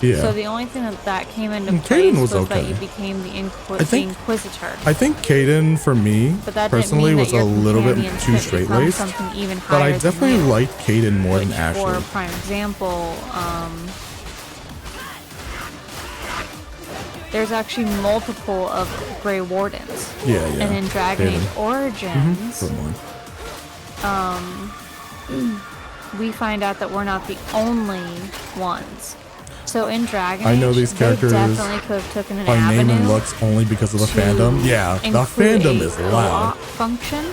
Yeah. So the only thing that came into Caden place was was that okay. you became the I think- Inquisitor. I think Caden for me But that personally didn't mean was that a your little bit companions too couldn't straight become laced. something even But I higher than definitely you. liked Caden more than Which, Ashley. for prime example, there's actually multiple of Grey Wardens. Yeah. And in Dragon Age Caden. Origins, Good one. we find out that we're not the only ones. So in Dragon I know Age, these they characters definitely could have taken an by name and avenue looks only because of the to fandom. Yeah, the include fandom a is loud. co-op function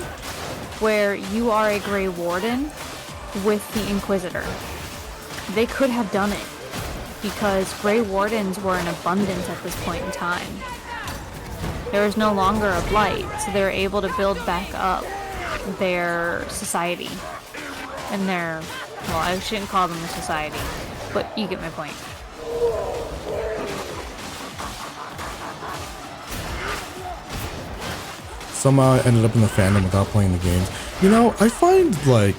where you are a Grey Warden with the Inquisitor. They could have done it because Grey Wardens were in abundance at this point in time. There was no longer a blight, so they were able to build back up their society and their, well, I shouldn't call them a society, but you get my point. Somehow I ended up in the fandom without playing the games. You know, I find like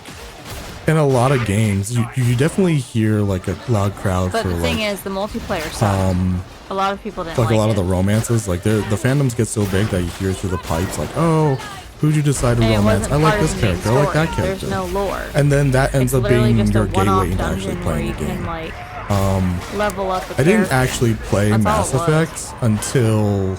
in a lot of games, you definitely hear like a loud crowd But for the thing like is, the multiplayer sucked. A lot of people didn't like like a lot it. of the romances. Like the fandoms get so big that you hear through the pipes like, oh, who'd you decide to And it romance? wasn't I like part of this the main character. I like that story. character. There's no lore. And then that ends It's up literally being just your a one-off gateway into actually dungeon where playing you the game. can like level up the I didn't character. actually play That's all Mass it was. Effect until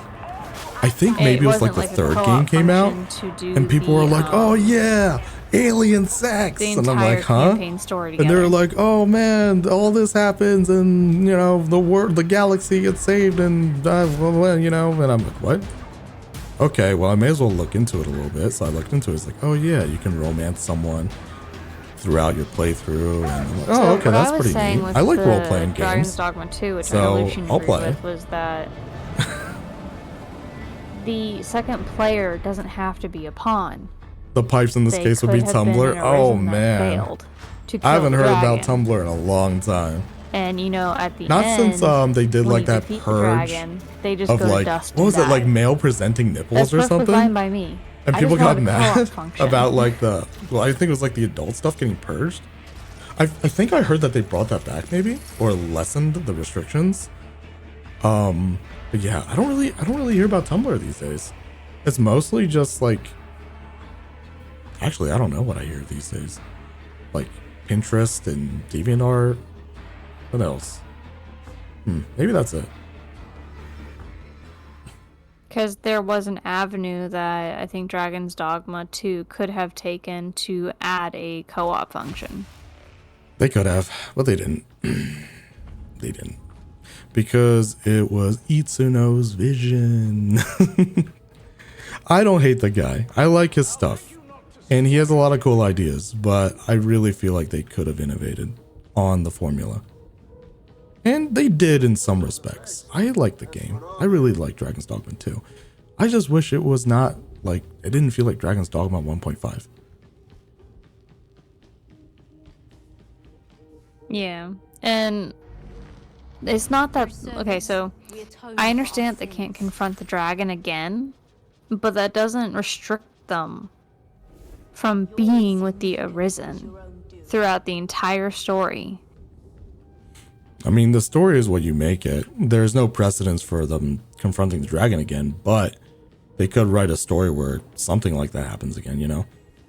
I think And maybe it was like wasn't the like a third co-op game came out, function to do and people were the, like, "Oh yeah, alien sex," the and I'm entire like, "Huh?" campaign story And they were together. like, "Oh man, all this happens, and you know the galaxy gets saved, and you know," and I'm like, "What?" Okay, well I may as well look into it a little bit. So I looked into it. It's like, "Oh yeah, you can romance someone throughout your playthrough," and I'm like, "Oh So okay, what that's I was pretty saying neat. with I like the role playing Dragon's games." Dogma 2, which I So, know Lucian I'll agreed play. with, was that the second player doesn't have to be a pawn. The pipes in this They case would be could have been Tumblr. an Oh arisen that man, failed to I kill haven't the heard about dragon. Tumblr in a long time. And you know, at the Not end, since they did when like you that defeat the purge dragon, they just of go to like dust what was and it like die. male presenting nipples That's or perfectly something? fine by me. And I people just got wanted a co-op mad function. about like I think it was like the adult stuff getting purged. I think I heard that they brought that back maybe or lessened the restrictions. But yeah, I don't really hear about Tumblr these days. It's mostly just like actually I don't know what I hear these days. Like Pinterest and DeviantArt. What else? Maybe that's it. Because there was an avenue that I think Dragon's Dogma 2 could have taken to add a co-op function. They could have, but they didn't. They didn't. Because it was Itsuno's vision. I don't hate the guy. I like his stuff. And he has a lot of cool ideas, but I really feel like they could have innovated on the formula. And they did in some respects. I like the game. I really like Dragon's Dogma 2. I just wish it was not like, it didn't feel like Dragon's Dogma 1.5. Yeah. And it's not that, okay, so I understand they can't confront the dragon again, but that doesn't restrict them from being with the Arisen throughout the entire story. I mean, the story is what you make it. There's no precedence for them confronting the dragon again, but they could write a story where something like that happens again, you know?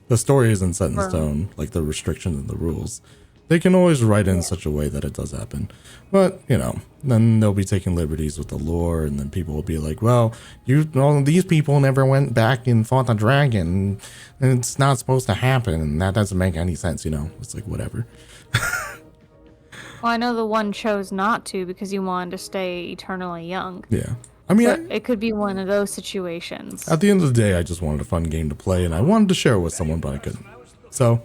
The story isn't set in stone, like the restrictions and the rules. They can always write it in such a way that it does happen. But, you know, then they'll be taking liberties with the lore, and then people will be like, well, these people never went back and fought the dragon, and it's not supposed to happen, and that doesn't make any sense, you know? It's like, whatever. Well, I know the one chose not to because he wanted to stay eternally young. Yeah. I mean, so it could be one of those situations. At the end of the day, I just wanted a fun game to play, and I wanted to share it with someone, but I couldn't. So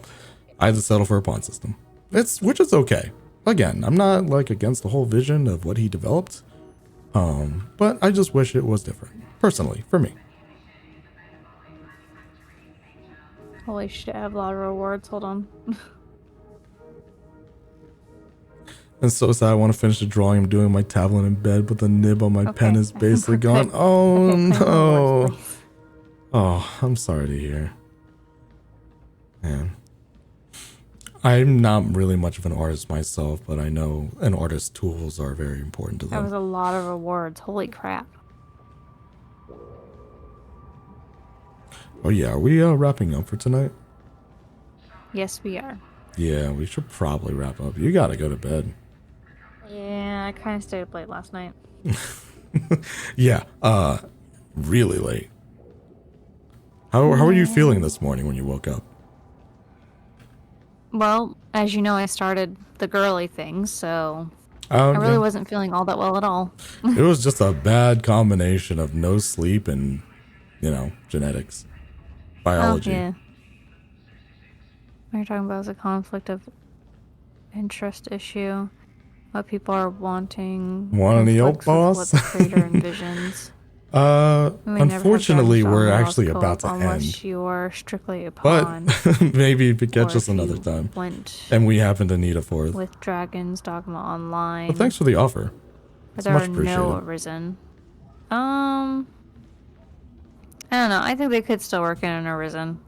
I had to settle for a pawn system. Which is okay. Again, I'm not like against the whole vision of what he developed. But I just wish it was different. Personally, for me. Holy shit, I have a lot of rewards. Hold on. It's so sad. I want to finish the drawing I'm doing my tablet in bed, but the nib on my pen is basically gone. Oh no. Oh, I'm sorry to hear. Man. I'm not really much of an artist myself, but I know an artist's tools are very important to them. That was a lot of rewards. Holy crap. Oh yeah, are we wrapping up for tonight? Yes, we are. Yeah, we should probably wrap up. You gotta go to bed. Yeah, I kind of stayed up late last night. Yeah, really late. How are you feeling this morning when you woke up? Well, as you know, I started the girly thing, so I really wasn't feeling all that well at all. It was just a bad combination of no sleep and, you know, genetics. Biology. Oh, yeah. What you're talking about is a conflict of interest issue. What people are wanting. Want any old boss? What the creator envisions. Unfortunately, we're actually about to unless end. you're strictly a pawn. But maybe you could catch us another time. And we happen to need a fourth. With Dragon's Dogma Online. Well, thanks for the offer. But It's there much are appreciated. no Arisen. I don't know. I think they could still work in an Arisen.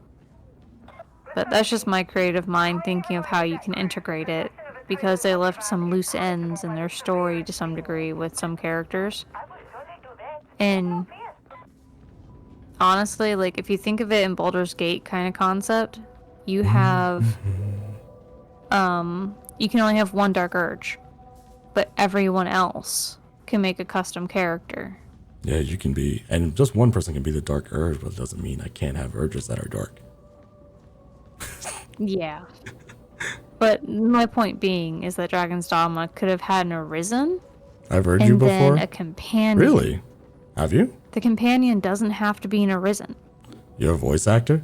But that's just my creative mind thinking of how you can integrate it. Because they left some loose ends in their story to some degree with some characters. And honestly, like, if you think of it in Baldur's Gate kind of concept, you have, you can only have one Dark Urge. But everyone else can make a custom character. Yeah, you can be, and just one person can be the Dark Urge, but it doesn't mean I can't have urges that are dark. Yeah. But my point being is that Dragon's Dogma could have had an Arisen. I've heard you before. And then a companion. Really? Have you? The companion doesn't have to be an Arisen. You're a voice actor?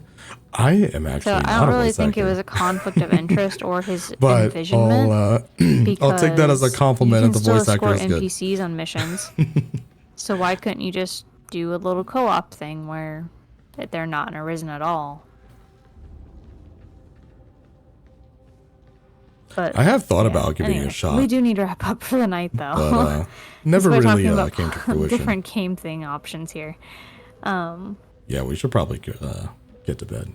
I am actually So not I don't a really voice think actor. it was a conflict of interest or his But envisionment. I'll take that as a compliment if the voice actor is good. good. NPCs on missions. So why couldn't you just do a little co-op thing where they're not an Arisen at all? But I have thought about giving it anyway, a shot. We do need to wrap up for the night, though. But never We're really talking about came to fruition. different game thing options here. Yeah, we should probably get to bed.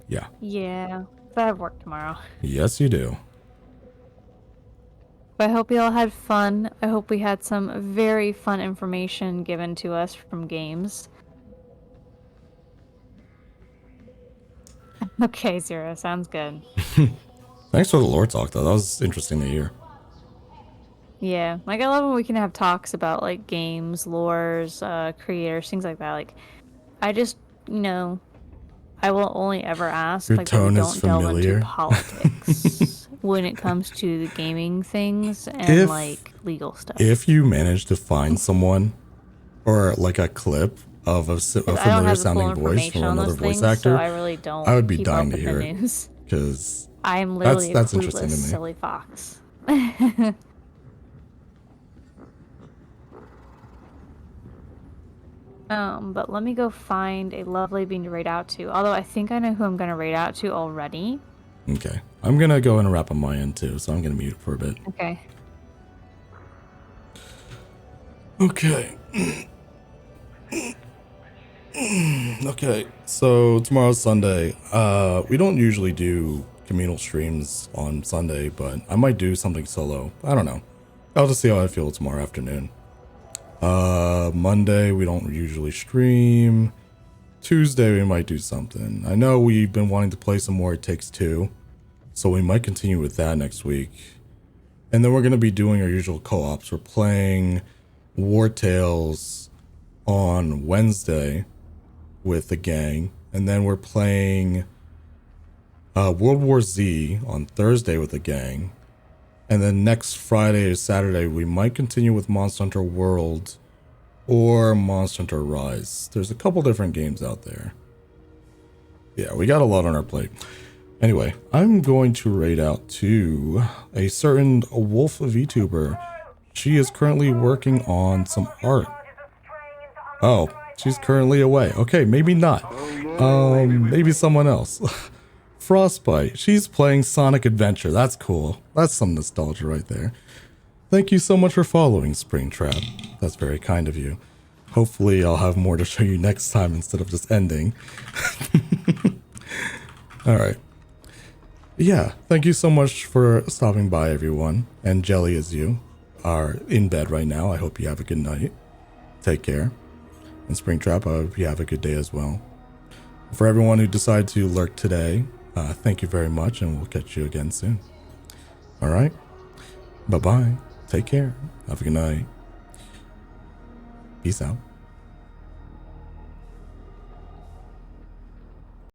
Yeah. Yeah, but I have work tomorrow. Yes, you do. But I hope you all had fun. I hope we had some very fun information given to us from games. Okay, Zero, sounds good. Thanks for the lore talk, though. That was interesting to hear. Yeah, like I love when we can have talks about like games, lores, creators, things like that. Like, I just, I will only ever ask Your like tone that we is don't delve familiar. into politics when it comes to the gaming things and like legal stuff. If you manage to find someone or like a clip of a familiar sounding voice from another voice actor, so I really don't. I would be keep dying up to with the hear it. news. Because I'm literally that's a interesting to clueless, me. silly fox. But let me go find a lovely being to raid out to. Although I think I know who I'm going to raid out to already. Okay. I'm going to go and wrap on my end too, so I'm going to mute for a bit. Okay. Okay. Okay, so tomorrow's Sunday. We don't usually do communal streams on Sunday, but I might do something solo. I don't know. I'll just see how I feel tomorrow afternoon. Monday we don't usually stream. Tuesday we might do something. I know we've been wanting to play some more It Takes Two, so we might continue with that next week. And then we're going to be doing our usual co-ops. We're playing War Tales on Wednesday with the gang, and then we're playing World War Z on Thursday with the gang, and then next Friday or Saturday we might continue with Monster Hunter World or Monster Hunter Rise. There's a couple different games out there. Yeah, we got a lot on our plate. Anyway, I'm going to raid out to a certain Wolf VTuber. She is currently working on some art. Oh, she's currently away. Okay, maybe not. Maybe someone else. Frostbite. She's playing Sonic Adventure. That's cool. That's some nostalgia right there. Thank you so much for following, Springtrap. That's very kind of you. Hopefully I'll have more to show you next time instead of just ending. Alright. Yeah, thank you so much for stopping by, everyone. And Jelly, as you are in bed right now, I hope you have a good night. Take care. And Springtrap, I hope you have a good day as well. For everyone who decided to lurk today, thank you very much, and we'll catch you again soon. Alright? Bye-bye. Take care. Have a good night. Peace out.